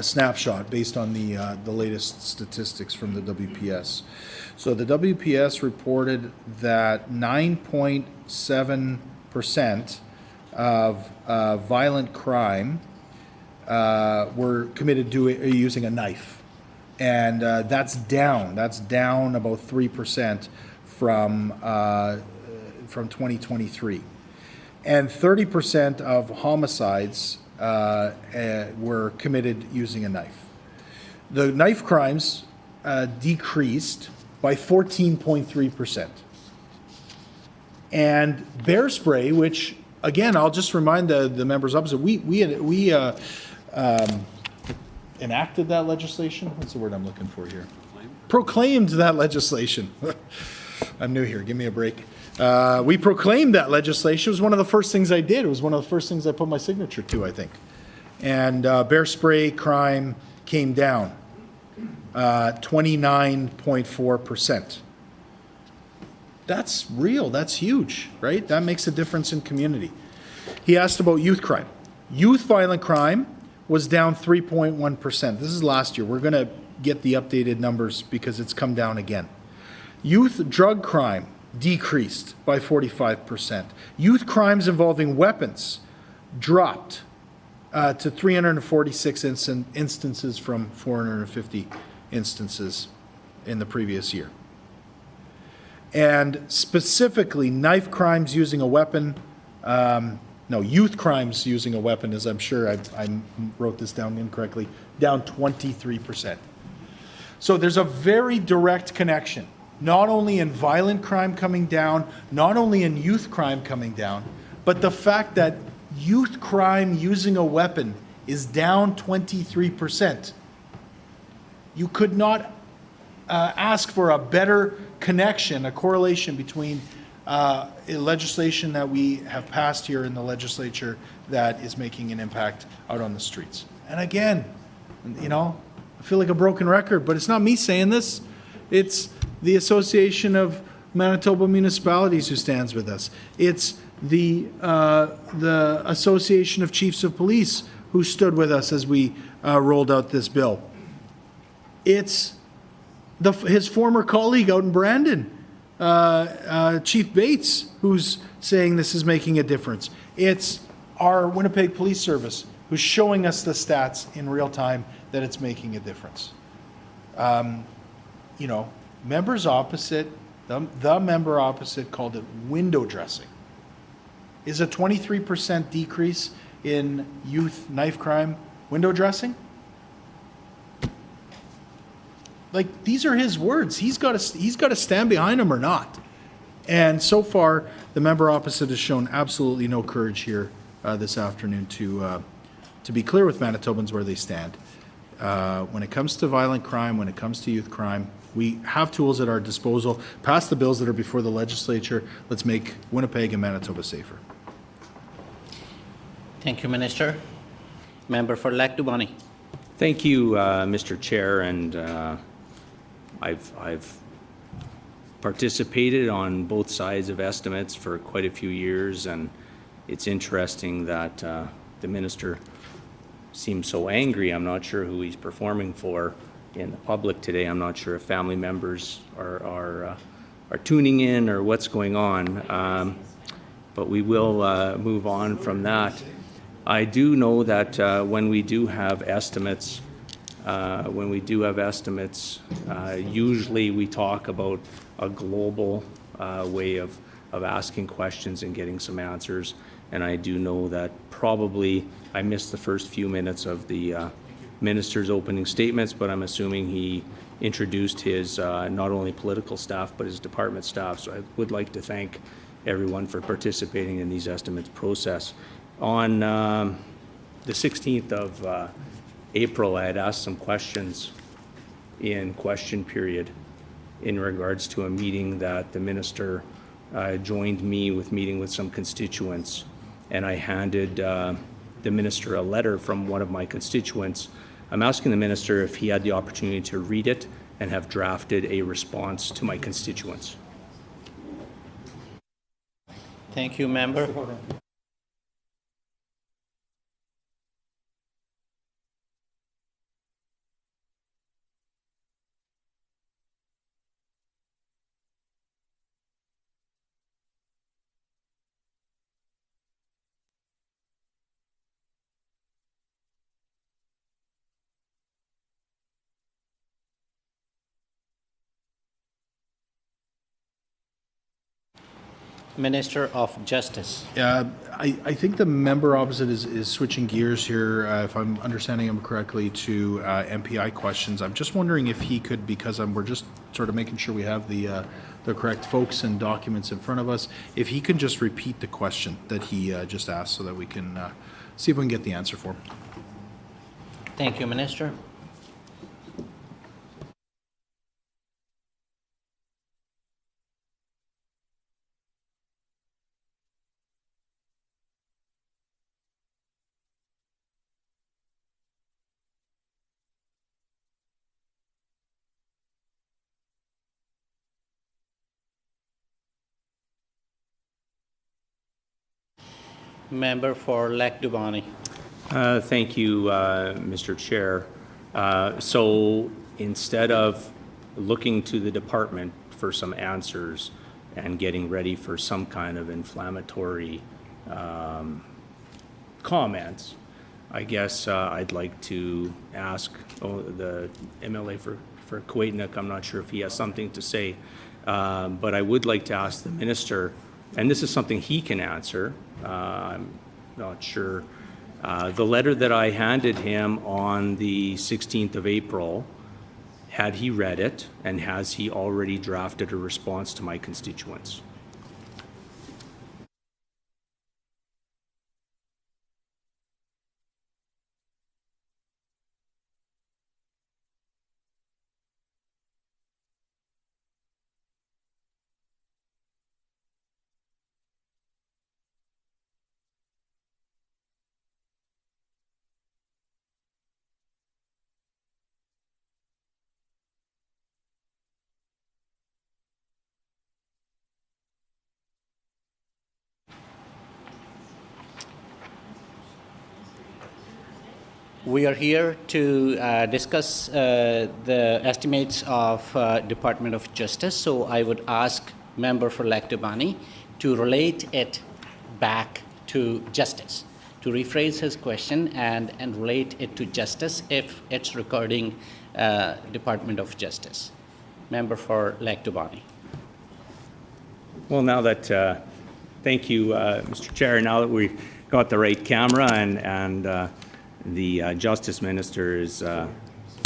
snapshot based on the latest statistics from the WPS. So the WPS reported that 9.7% of violent crime were committed using a knife. And that's down about 3% from 2023. And 30% of homicides were committed using a knife. The knife crimes decreased by 14.3%. And bear spray, which again, I'll just remind the members opposite, we enacted that legislation. What's the word I'm looking for here? Proclaimed that legislation. I'm new here. Give me a break. We proclaimed that legislation. It was one of the first things I did. It was one of the first things I put my signature to, I think. And bear spray crime came down 29.4%. That's real. That's huge, right? That makes a difference in community. He asked about youth crime. Youth violent crime was down 3.1%. This is last year. We're going to get the updated numbers because it's come down again. Youth drug crime decreased by 45%. Youth crimes involving weapons dropped to 346 instances from 450 instances in the previous year. And specifically, knife crimes using a weapon, youth crimes using a weapon, as I'm sure I wrote this down incorrectly, down 23%. So there's a very direct connection, not only in violent crime coming down, not only in youth crime coming down, but the fact that youth crime using a weapon is down 23%. You could not ask for a better connection, a correlation between legislation that we have passed here in the legislature that is making an impact out on the streets. And again, I feel like a broken record, but it's not me saying this. It's the Association of Manitoba Municipalities who stands with us. It's the Association of Chiefs of Police who stood with us as we rolled out this bill. It's his former colleague out in Brandon, Chief Bates, who's saying this is making a difference. It's our Winnipeg Police Service who's showing us the stats in real time that it's making a difference. Members opposite, the member opposite called it window dressing. Is a 23% decrease in youth knife crime window dressing? Like, these are his words. He's got to stand behind them or not. And so far, the member opposite has shown absolutely no courage here this afternoon to be clear with Manitobans where they stand. When it comes to violent crime, when it comes to youth crime, We have tools at our disposal. Pass the bills that are before the legislature. Let's make Winnipeg and Manitoba safer. Thank you, Minister. Member for Lac du Bonnet. Thank you, Mr. Chair, and I've participated on both sides of estimates for quite a few years, and it's interesting that the minister seems so angry. I'm not sure who he's performing for in the public today. I'm not sure if family members are tuning in or what's going on, but we will move on from that. I do know that when we do have estimates, usually we talk about a global way of asking questions and getting some answers. And I do know that probably I missed the first few minutes of the minister's opening statements, but I'm assuming he introduced his not only political staff, but his department staff. So I would like to thank everyone for participating in these estimates process. On the 16th of April, I had asked some questions in question period in regards to a meeting that the minister joined me with, meeting with some constituents, and I handed the minister a letter from one of my constituents. I'm asking the minister if he had the opportunity to read it and have drafted a response to my constituents. Thank you, member. Minister of Justice. I think the member opposite is switching gears here, if I'm understanding him correctly, to MPI questions. I'm just wondering if he could, because we're just sort of making sure we have the correct folks and documents in front of us, if he can just repeat the question that he just asked so that we can see if we can get the answer for him. Thank you, Minister. Member for Lac du Bonnet. Thank you, Mr. Chair. So instead of looking to the department for some answers and getting ready for some kind of inflammatory comments, I guess I'd like to ask the MLA for Kiiwetinoong. I'm not sure if he has something to say, but I would like to ask the minister, and this is something he can answer. I'm not sure. The letter that I handed him on the 16th of April, had he read it, and has he already drafted a response to my constituents? We are here to discuss the estimates of Department of Justice. So I would ask member for Lac du Bonnet to relate it back to justice, to rephrase his question and relate it to justice if it's regarding Department of Justice. Member for Lac du Bonnet. Well, now that, thank you, Mr. Chair. Now that we've got the right camera and the Justice Minister is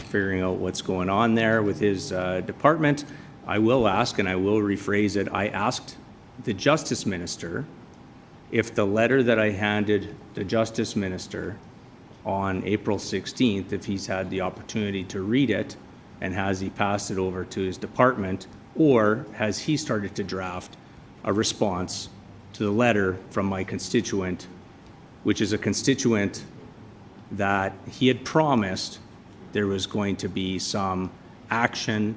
figuring out what's going on there with his department, I will ask, and I will rephrase it, I asked the Justice Minister if the letter that I handed the Justice Minister on April 16th, if he's had the opportunity to read it and has he passed it over to his department, or has he started to draft a response to the letter from my constituent, which is a constituent that he had promised there was going to be some action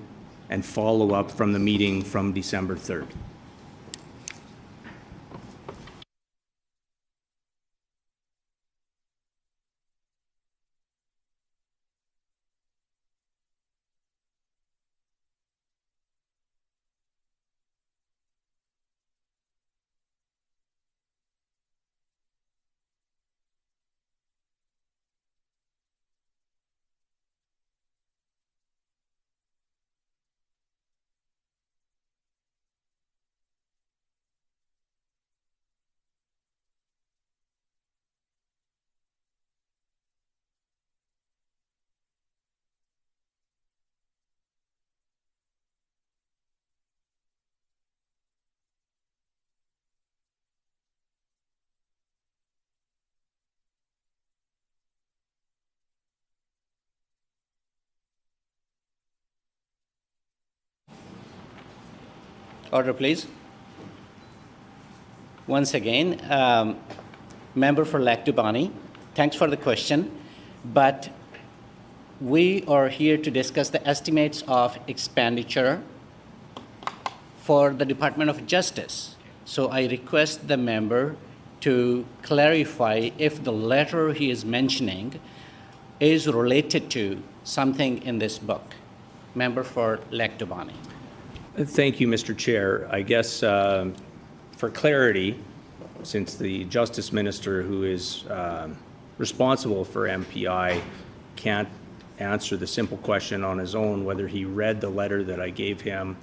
and follow-up from the meeting from December 3rd. Order, please. Once again, Member for Lac du Bonny, thanks for the question, but we are here to discuss the estimates of expenditure for the Department of Justice. So I request the member to clarify if the letter he is mentioning is related to something in this book. Member for Lac du Bonny. Thank you, Mr. Chair. I guess for clarity, since the Justice Minister who is responsible for MPI can't answer the simple question on his own whether he read the letter that I gave him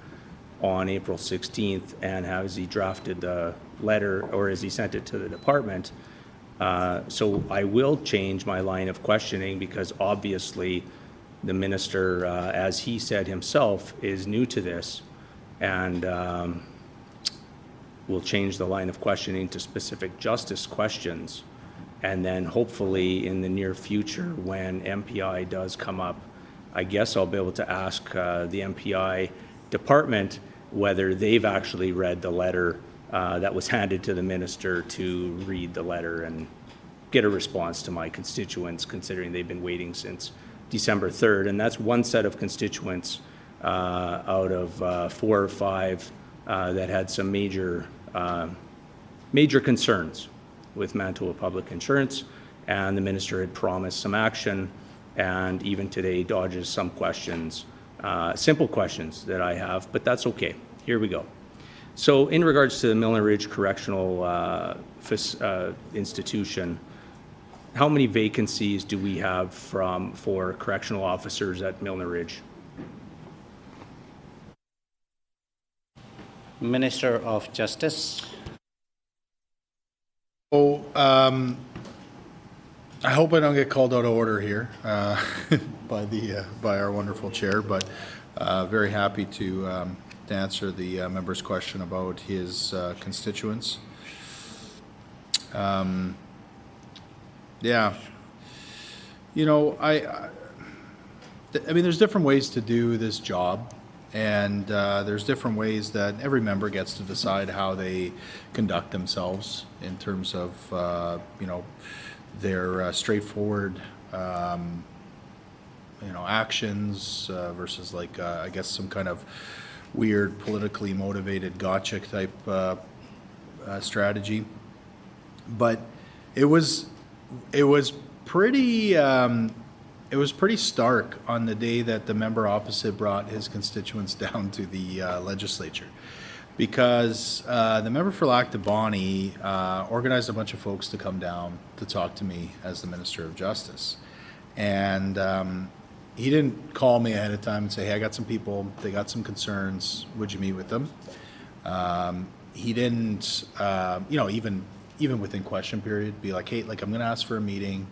on April 16th and has he drafted the letter or has he sent it to the department. So I will change my line of questioning because obviously the minister, as he said himself, is new to this, and we'll change the line of questioning to specific justice questions. And then hopefully in the near future, when MPI does come up, I guess I'll be able to ask the MPI department whether they've actually read the letter that was handed to the minister to read the letter and get a response to my constituents, considering they've been waiting since December 3rd. And that's one set of constituents out of 4 or 5 that had some major concerns with Manitoba Public Insurance, and the minister had promised some action, and even today dodges some questions, simple questions that I have, but that's okay. Here we go. So in regards to the Milner Ridge Correctional Institution, how many vacancies do we have for correctional officers at Milner Ridge? Minister of Justice. Oh, I hope I don't get called out of order here by our wonderful chair, but very happy to answer the member's question about his constituents. Yeah, you know, I mean, there's different ways to do this job. And there's different ways that every member gets to decide how they conduct themselves in terms of, you know, their straightforward, you know, actions versus like, I guess, some kind of weird politically motivated gotcha type strategy. But it was pretty. It was pretty stark on the day that the member opposite brought his constituents down to the legislature, because the member for Lac du Bonny organized a bunch of folks to come down to talk to me as the Minister of Justice. And he didn't call me ahead of time and say, hey, I got some people, they got some concerns, would you meet with them? He didn't, you know, even within question period, be like, hey, like, I'm going to ask for a meeting.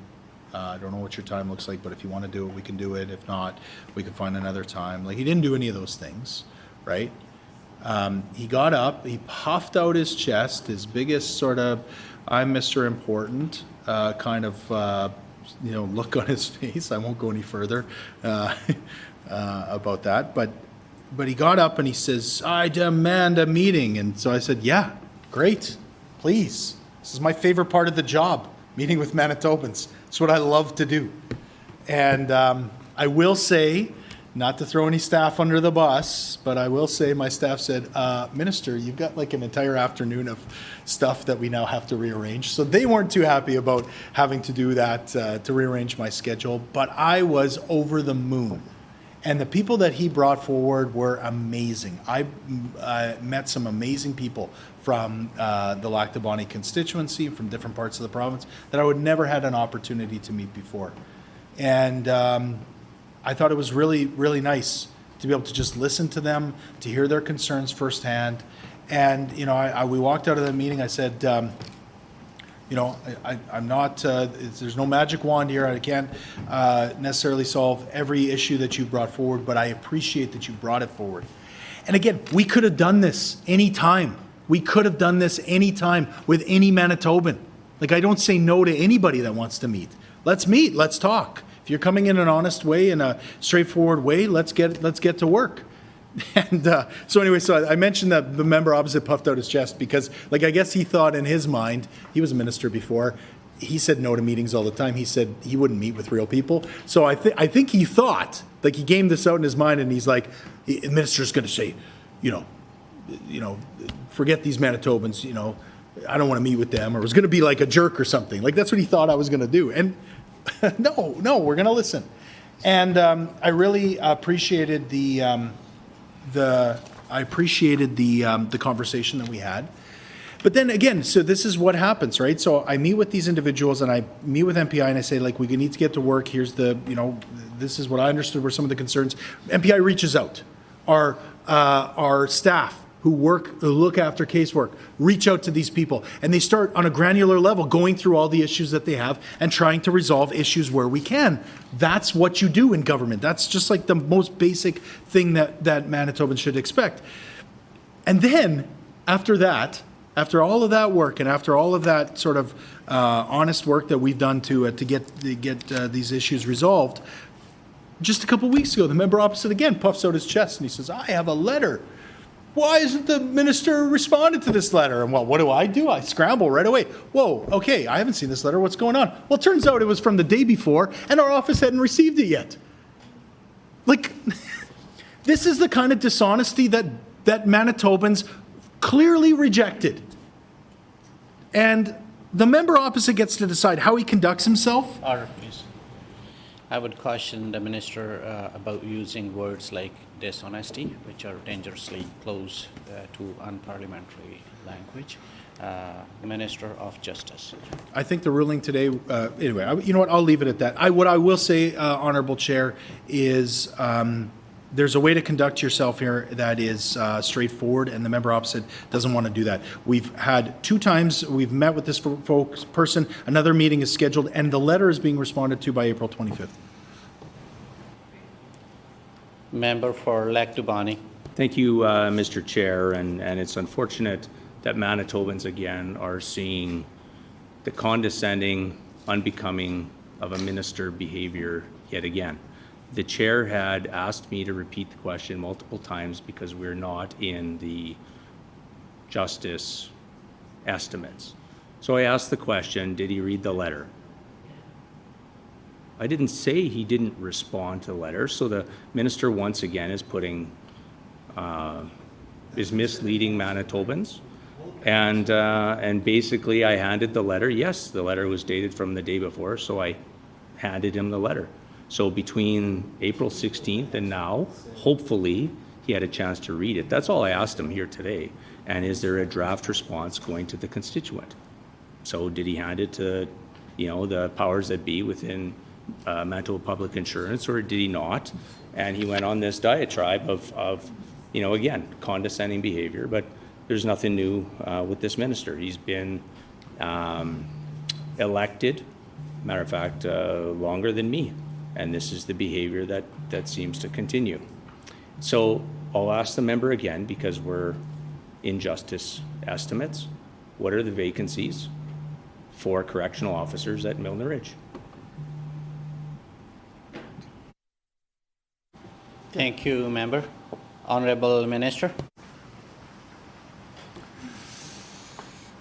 I don't know what your time looks like, but if you want to do it, we can do it. If not, we can find another time. Like, he didn't do any of those things, right? He got up, he puffed out his chest, his biggest sort of, I'm Mr. Important kind of, you know, look on his face. I won't go any further. about that. But he got up and he says, "I demand a meeting." And so I said, "Yeah, great, please. This is my favorite part of the job, meeting with Manitobans. It's what I love to do." And I will say, not to throw any staff under the bus, but I will say my staff said, "Minister, you've got like an entire afternoon of stuff that we now have to rearrange." So they weren't too happy about having to do that, to rearrange my schedule, but I was over the moon. And the people that he brought forward were amazing. I met some amazing people from the Lac du Bonnet constituency, from different parts of the province, that I would never had an opportunity to meet before. And I thought it was really, really nice to be able to just listen to them, to hear their concerns firsthand. And, you know, we walked out of the meeting, I said, you know, I'm not, there's no magic wand here. I can't necessarily solve every issue that you brought forward, but I appreciate that you brought it forward. And again, we could have done this anytime. We could have done this anytime with any Manitoban. Like, I don't say no to anybody that wants to meet. Let's meet, let's talk. If you're coming in an honest way, in a straightforward way, let's get to work. And so anyway, so I mentioned that the member opposite puffed out his chest because, like, I guess he thought in his mind, he was a minister before, he said no to meetings all the time. He said he wouldn't meet with real people. So I think he thought, like, he gamed this out in his mind, and he's like, the minister's going to say, you know, forget these Manitobans, you know, I don't want to meet with them, or was going to be like a jerk or something. Like, that's what he thought I was going to do. And no, we're going to listen. And I really appreciated the conversation that we had. But then again, so this is what happens, right? So I meet with these individuals and I meet with MPI and I say, like, we need to get to work. Here's the, you know, this is what I understood were some of the concerns. MPI reaches out. Our staff who look after casework, reach out to these people, and they start on a granular level going through all the issues that they have and trying to resolve issues where we can. That's what you do in government. That's just like the most basic thing that Manitobans should expect. And then, after that, after all of that work and after all of that sort of honest work that we've done to get these issues resolved, just a couple weeks ago, the member opposite again puffs out his chest and he says, "I have a letter. Why isn't the minister responded to this letter?" And well, what do? I scramble right away. Whoa, okay, I haven't seen this letter. What's going on? Well, it turns out it was from the day before, and our office hadn't received it yet. Like, this is the kind of dishonesty that Manitobans clearly rejected. And the member opposite gets to decide how he conducts himself. Order, please. I would caution the minister about using words like dishonesty, which are dangerously close to unparliamentary language. The Minister of Justice. I think the ruling today, anyway, you know what, I'll leave it at that. What I will say, Honourable Chair, is there's a way to conduct yourself here that is straightforward, and the member opposite doesn't want to do that. We've had 2 times, we've met with this person, another meeting is scheduled, and the letter is being responded to by April 25th. Member for Lac du Bonnet. Thank you, Mr. Chair, and it's unfortunate that Manitobans again are seeing the condescending, unbecoming of a minister behavior yet again. The chair had asked me to repeat the question multiple times because we're not in the justice estimates. So I asked the question, did he read the letter? I didn't say he didn't respond to the letter, so the minister once again is misleading Manitobans. And basically I handed the letter. Yes, the letter was dated from the day before, so I handed him the letter. So between April 16th and now, hopefully he had a chance to read it. That's all I asked him here today. And is there a draft response going to the constituent? So did he hand it to, you know, the powers that be within Manitoba Public Insurance, or did he not? And he went on this diatribe of you know, again, condescending behavior, but there's nothing new with this minister. He's been elected, matter of fact, longer than me. And this is the behavior that seems to continue. So I'll ask the member again, because we're in justice estimates. What are the vacancies for correctional officers at Milner Ridge? Thank you, member. Honorable Minister.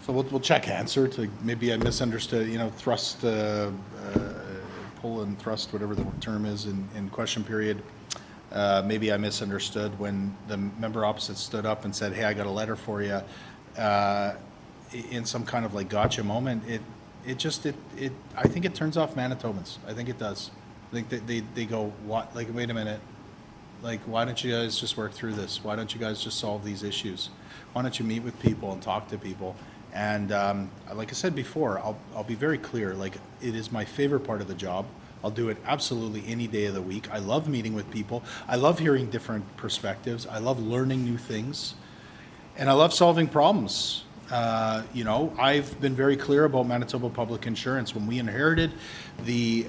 So we'll check answer to, maybe I misunderstood, thrust, pull and thrust, whatever the term is in question period. Maybe I misunderstood when the member opposite stood up and said, hey, I got a letter for you, in some kind of like gotcha moment. I think it turns off Manitobans. I think it does. I think they go, what, like, wait a minute. Like, why don't you guys just work through this? Why don't you guys just solve these issues? Why don't you meet with people and talk to people? And like I said before, I'll be very clear. Like, it is my favorite part of the job. I'll do it absolutely any day of the week. I love meeting with people. I love hearing different perspectives. I love learning new things. And I love solving problems. I've been very clear about Manitoba Public Insurance. When we inherited the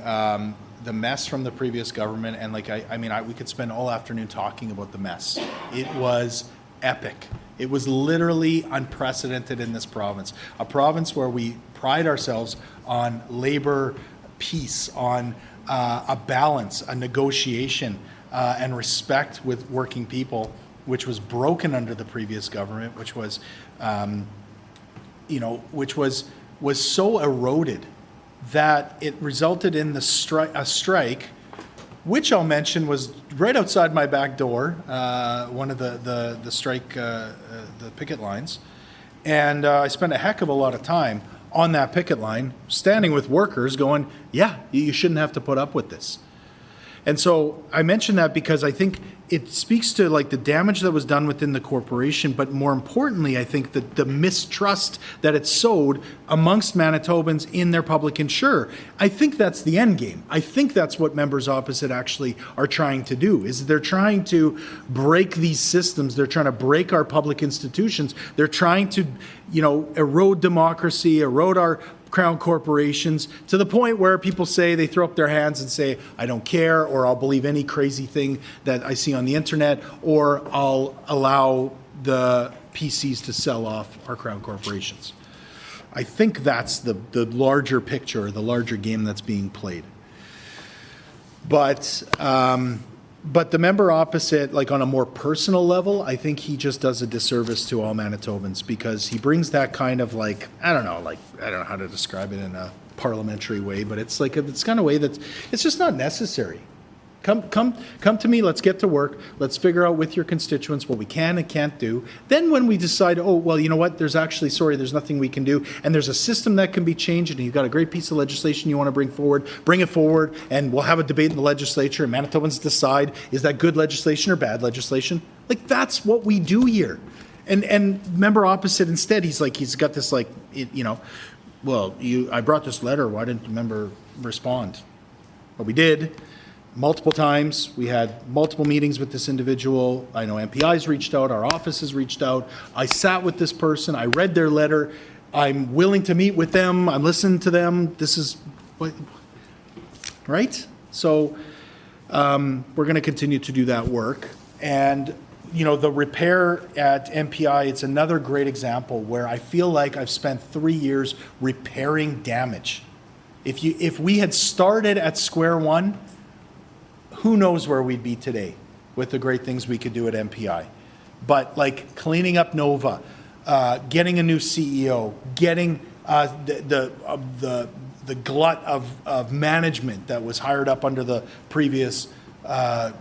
mess from the previous government, and we could spend all afternoon talking about the mess. It was epic. It was literally unprecedented in this province, a province where we pride ourselves on labor peace, on a balance, a negotiation, and respect with working people, which was broken under the previous government, which was, was so eroded that it resulted in a strike, which I'll mention was right outside my back door, one of the strike, the picket lines. And I spent a heck of a lot of time on that picket line, standing with workers going, yeah, you shouldn't have to put up with this. And so I mention that because I think it speaks to like the damage that was done within the corporation, but more importantly, I think that the mistrust that it sowed amongst Manitobans in their public insurer. I think that's the end game. I think that's what members opposite actually are trying to do, is they're trying to break these systems. They're trying to break our public institutions. They're trying to, erode democracy, erode our crown corporations, to the point where people say, they throw up their hands and say, I don't care, or I'll believe any crazy thing that I see on the internet, or I'll allow the PCs to sell off our crown corporations. I think that's the larger picture, the larger game that's being played. But the member opposite, like on a more personal level, I think he just does a disservice to all Manitobans, because he brings that kind of like, I don't know how to describe it in a parliamentary way, but it's like it's kind of way that's, it's just not necessary. Come to me, let's get to work, let's figure out with your constituents what we can and can't do. Then when we decide, oh, well, you know what, there's nothing we can do, and there's a system that can be changed, and you've got a great piece of legislation you want to bring it forward, and we'll have a debate in the legislature, and Manitobans decide, is that good legislation or bad legislation? Like, that's what we do here. And member opposite, instead, he's got this like, I brought this letter, why didn't the member respond? Well, we did. Multiple times. We had multiple meetings with this individual. I know MPI's reached out, our office has reached out. I sat with this person, I read their letter. I'm willing to meet with them, I'm listening to them. This is what, right? So we're going to continue to do that work. And the repair at MPI, it's another great example where I feel like I've spent 3 years repairing damage. If we had started at square one, who knows where we'd be today with the great things we could do at MPI. But like cleaning up Nova, getting a new CEO, getting the glut of management that was hired up under the previous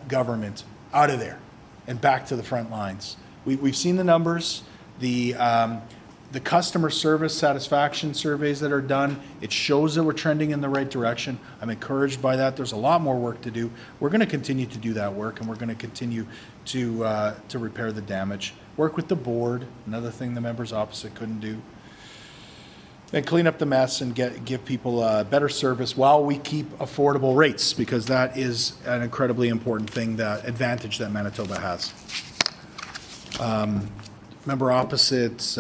government out of there and back to the front lines. We've seen the numbers, the customer service satisfaction surveys that are done. It shows that we're trending in the right direction. I'm encouraged by that. There's a lot more work to do. We're going to continue to do that work, and we're going to continue to repair the damage. Work with the board, another thing the members opposite couldn't do. And clean up the mess and give people better service while we keep affordable rates, because that is an incredibly important thing, that advantage that Manitoba has. Member opposite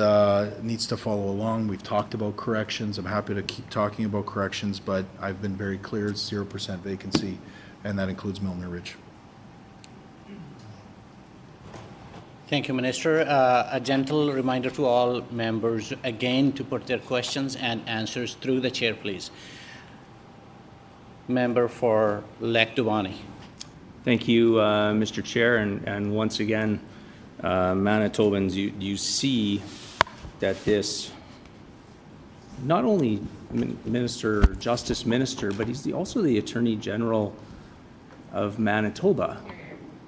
needs to follow along. We've talked about corrections. I'm happy to keep talking about corrections, but I've been very clear it's 0% vacancy, and that includes Milner Ridge. Thank you, Minister. A gentle reminder to all members again to put their questions and answers through the chair, please. Member for Lac Duwani. Thank you, Mr. Chair, and once again, Manitobans, you see that this, not only Justice Minister, but he's also the Attorney General of Manitoba.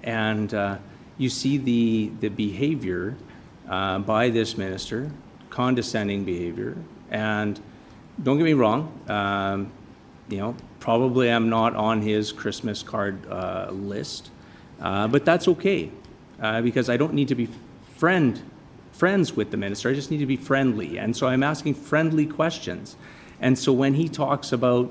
And you see the behavior by this minister, condescending behavior. And don't get me wrong, probably I'm not on his Christmas card list, but that's okay, because I don't need to be friends with the minister. I just need to be friendly. And so I'm asking friendly questions. And so when he talks about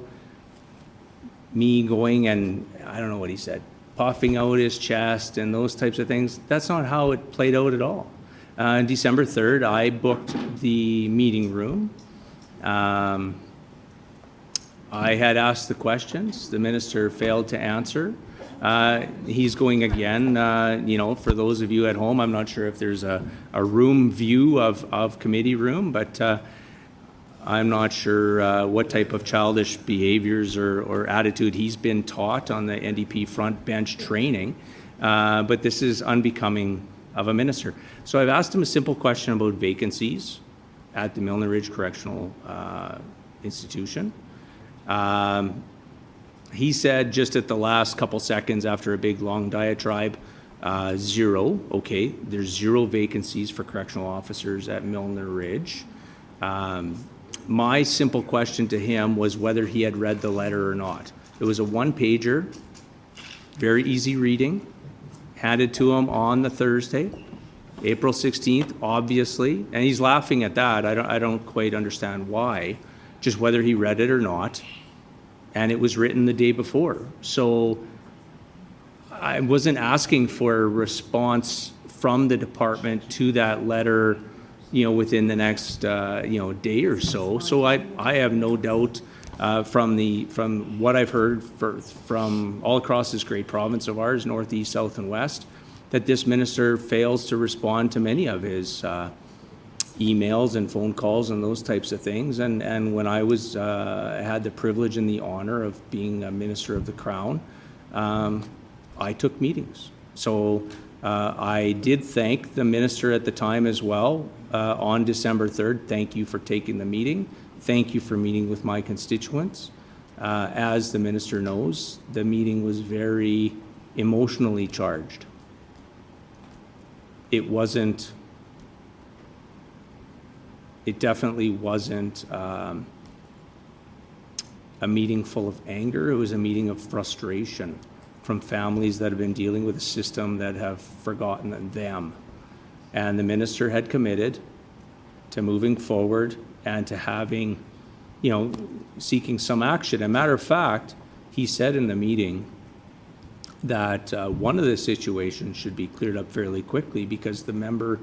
me going and, I don't know what he said, puffing out his chest and those types of things, that's not how it played out at all. December 3rd, I booked the meeting room. I had asked the questions. The minister failed to answer. He's going again. For those of you at home, I'm not sure if there's a room view of committee room, but I'm not sure what type of childish behaviors or attitude he's been taught on the NDP front bench training. But this is unbecoming of a minister. So I've asked him a simple question about vacancies at the Milner Ridge Correctional Institution. He said just at the last couple seconds after a big long diatribe, zero. Okay, there's 0 vacancies for correctional officers at Milner Ridge. My simple question to him was whether he had read the letter or not. It was a 1-pager, very easy reading, handed to him on the Thursday, April 16th, obviously, and he's laughing at that. I don't quite understand why, just whether he read it or not. And it was written the day before. So I wasn't asking for a response from the department to that letter, within the next, day or so. So I have no doubt from what I've heard from all across this great province of ours, northeast, south, and west, that this minister fails to respond to many of his emails and phone calls and those types of things. And when I had the privilege and the honor of being a minister of the Crown, I took meetings. So I did thank the minister at the time as well on December 3rd. Thank you for taking the meeting. Thank you for meeting with my constituents. As the minister knows, the meeting was very emotionally charged. It definitely wasn't a meeting full of anger. It was a meeting of frustration from families that have been dealing with a system that have forgotten them. And the minister had committed to moving forward and to having, seeking some action. As a matter of fact, he said in the meeting that one of the situations should be cleared up fairly quickly because the member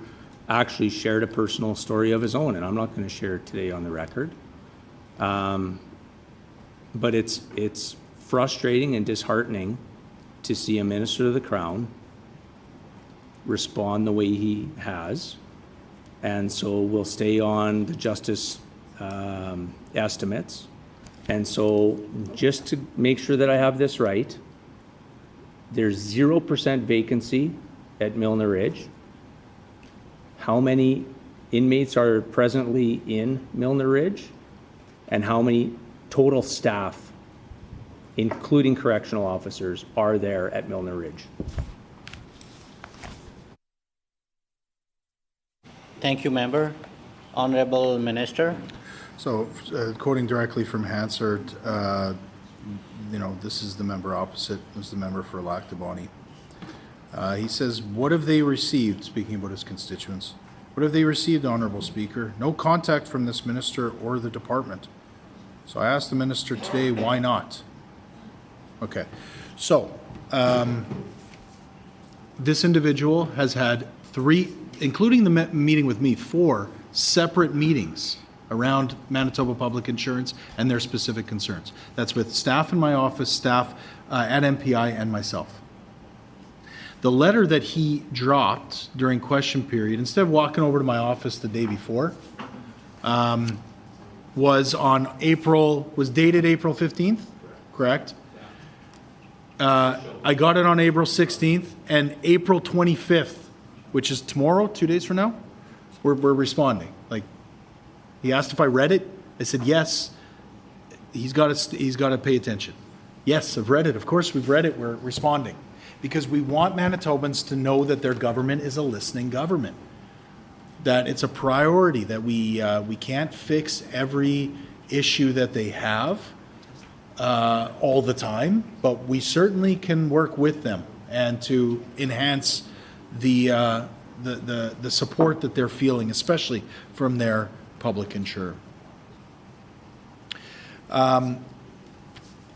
actually shared a personal story of his own, and I'm not going to share it today on the record. But it's frustrating and disheartening to see a minister of the Crown respond the way he has, and so we'll stay on the justice estimates. And so just to make sure that I have this right, there's 0% vacancy at Milner Ridge. How many inmates are presently in Milner Ridge, and how many total staff, including correctional officers, are there at Milner Ridge? Thank you, Member. Honorable Minister. So, quoting directly from Hansard, this is the member opposite, this is the member for Lac du Bonny. He says, what have they received, speaking about his constituents, what have they received, Honourable Speaker? No contact from this minister or the department. So I asked the minister today, why not? Okay, so this individual has had 3, including the meeting with me, 4 separate meetings around Manitoba Public Insurance and their specific concerns. That's with staff in my office, staff at MPI, and myself. The letter that he dropped during question period, instead of walking over to my office the day before, was dated April 15th, correct? I got it on April 16th, and April 25th, which is tomorrow, 2 days from now, we're responding. Like, he asked if I read it. I said yes. He's got to pay attention. Yes, I've read it. Of course, we've read it. We're responding because we want Manitobans to know that their government is a listening government. That it's a priority. That we can't fix every issue that they have all the time, but we certainly can work with them and to enhance the support that they're feeling, especially from their public insurer.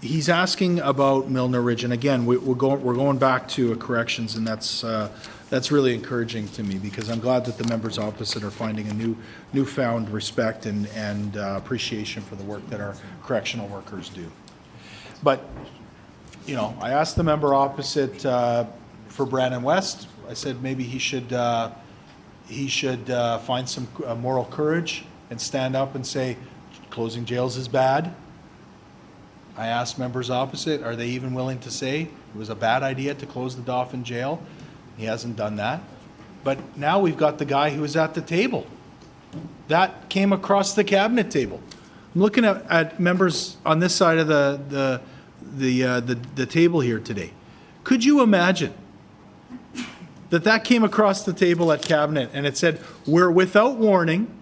He's asking about Milner Ridge, and again, we're going back to corrections, and that's really encouraging to me because I'm glad that the members opposite are finding a newfound respect and appreciation for the work that our correctional workers do. But, you know, I asked the member opposite for Brandon West. I said maybe he should find some moral courage and stand up and say closing jails is bad. I asked members opposite, are they even willing to say it was a bad idea to close the Dauphin jail? He hasn't done that. But now we've got the guy who was at the table. That came across the cabinet table. I'm looking at members on this side of the table here today. Could you imagine that came across the table at cabinet and it said, we're without warning,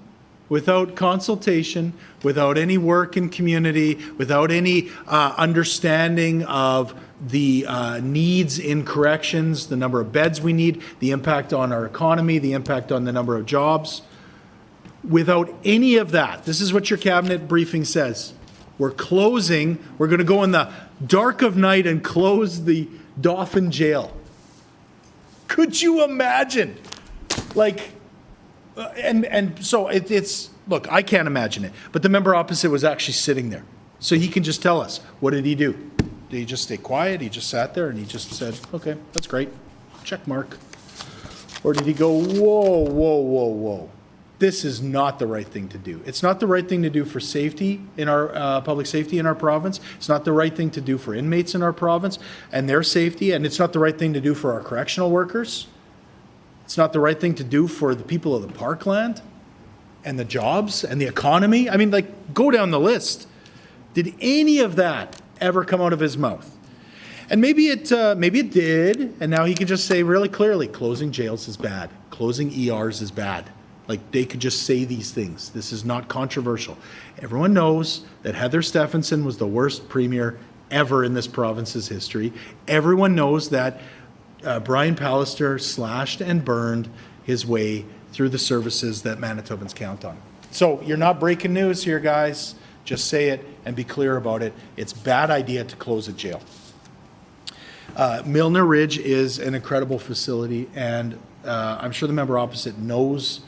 without consultation, without any work in community, without any understanding of the needs in corrections, the number of beds we need, the impact on our economy, the impact on the number of jobs. Without any of that, this is what your cabinet briefing says. We're closing, we're going to go in the dark of night and close the Dauphin jail. Could you imagine? Like, and so it's, look, I can't imagine it. But the member opposite was actually sitting there. So he can just tell us, what did he do? Did he just stay quiet? He just sat there and he just said, okay, that's great. Check mark. Or did he go, whoa, whoa, whoa, whoa. This is not the right thing to do. It's not the right thing to do for safety in our public safety in our province. It's not the right thing to do for inmates in our province and their safety. And it's not the right thing to do for our correctional workers. It's not the right thing to do for the people of the Parkland and the jobs and the economy. I mean, like, go down the list. Did any of that ever come out of his mouth? And maybe it did. And now he can just say really clearly, closing jails is bad. Closing ERs is bad. Like, they could just say these things. This is not controversial. Everyone knows that Heather Stephenson was the worst premier ever in this province's history. Everyone knows that Brian Pallister slashed and burned his way through the services that Manitobans count on. So you're not breaking news here, guys. Just say it and be clear about it. It's a bad idea to close a jail. Milner Ridge is an incredible facility, and I'm sure the member opposite knows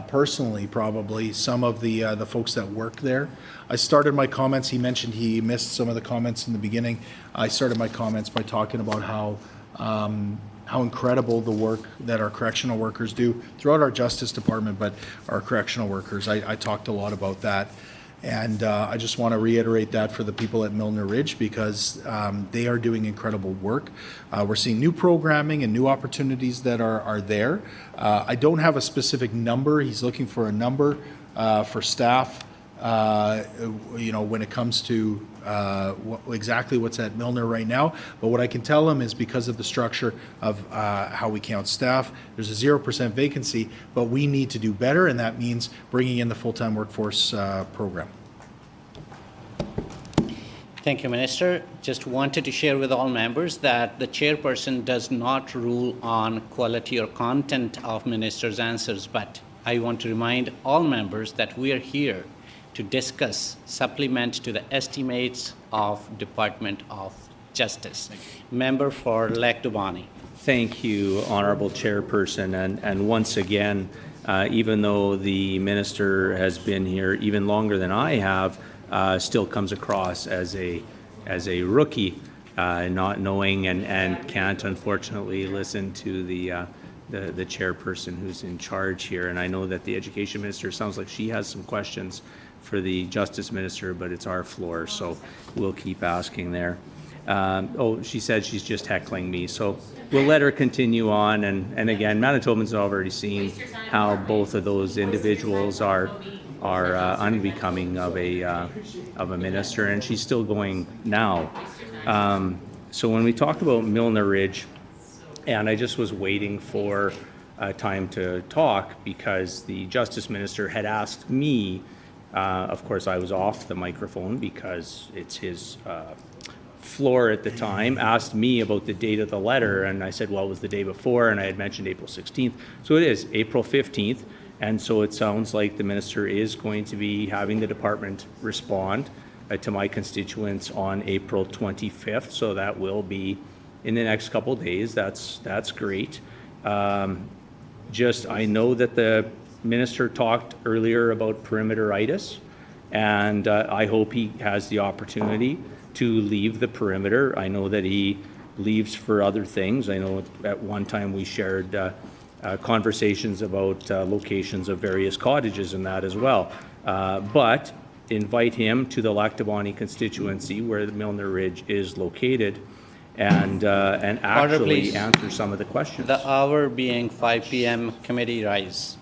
personally probably some of the folks that work there. I started my comments, he mentioned he missed some of the comments in the beginning. I started my comments by talking about how incredible the work that our correctional workers do throughout our Justice Department, but our correctional workers. I talked a lot about that. And I just want to reiterate that for the people at Milner Ridge because they are doing incredible work. We're seeing new programming and new opportunities that are there. I don't have a specific number. He's looking for a number for staff, when it comes to exactly what's at Milner right now. But what I can tell him is because of the structure of how we count staff, there's a 0% vacancy, but we need to do better, and that means bringing in the full-time workforce program. Thank you, Minister. Just wanted to share with all members that the chairperson does not rule on quality or content of ministers' answers, but I want to remind all members that we are here to discuss supplement to the estimates of Department of Justice. Member for Lac Dubani. Thank you, Honourable Chairperson. And once again, even though the Minister has been here even longer than I have, still comes across as a rookie, not knowing and can't unfortunately listen to the chairperson who's in charge here. And I know that the Education Minister sounds like she has some questions for the Justice Minister, but it's our floor, so we'll keep asking there. She said she's just heckling me, so we'll let her continue on. And again, Manitobans have already seen how both of those individuals are unbecoming of a minister, and she's still going now. So when we talk about Milner Ridge, and I just was waiting for time to talk because the Justice Minister had asked me, of course I was off the microphone because it's his floor at the time, asked me about the date of the letter, and I said, well, it was the day before, and I had mentioned April 16th. So it is April 15th, and so it sounds like the minister is going to be having the department respond to my constituents on April 25th, so that will be in the next couple of days. That's great. I know that the minister talked earlier about perimeteritis, and I hope he has the opportunity to leave the perimeter. I know that he leaves for other things. I know at one time we shared conversations about locations of various cottages and that as well. But invite him to the Lac Du Bonnet constituency where the Milner Ridge is located and actually please. answer some of the questions. The hour being 5 p.m. committee rise.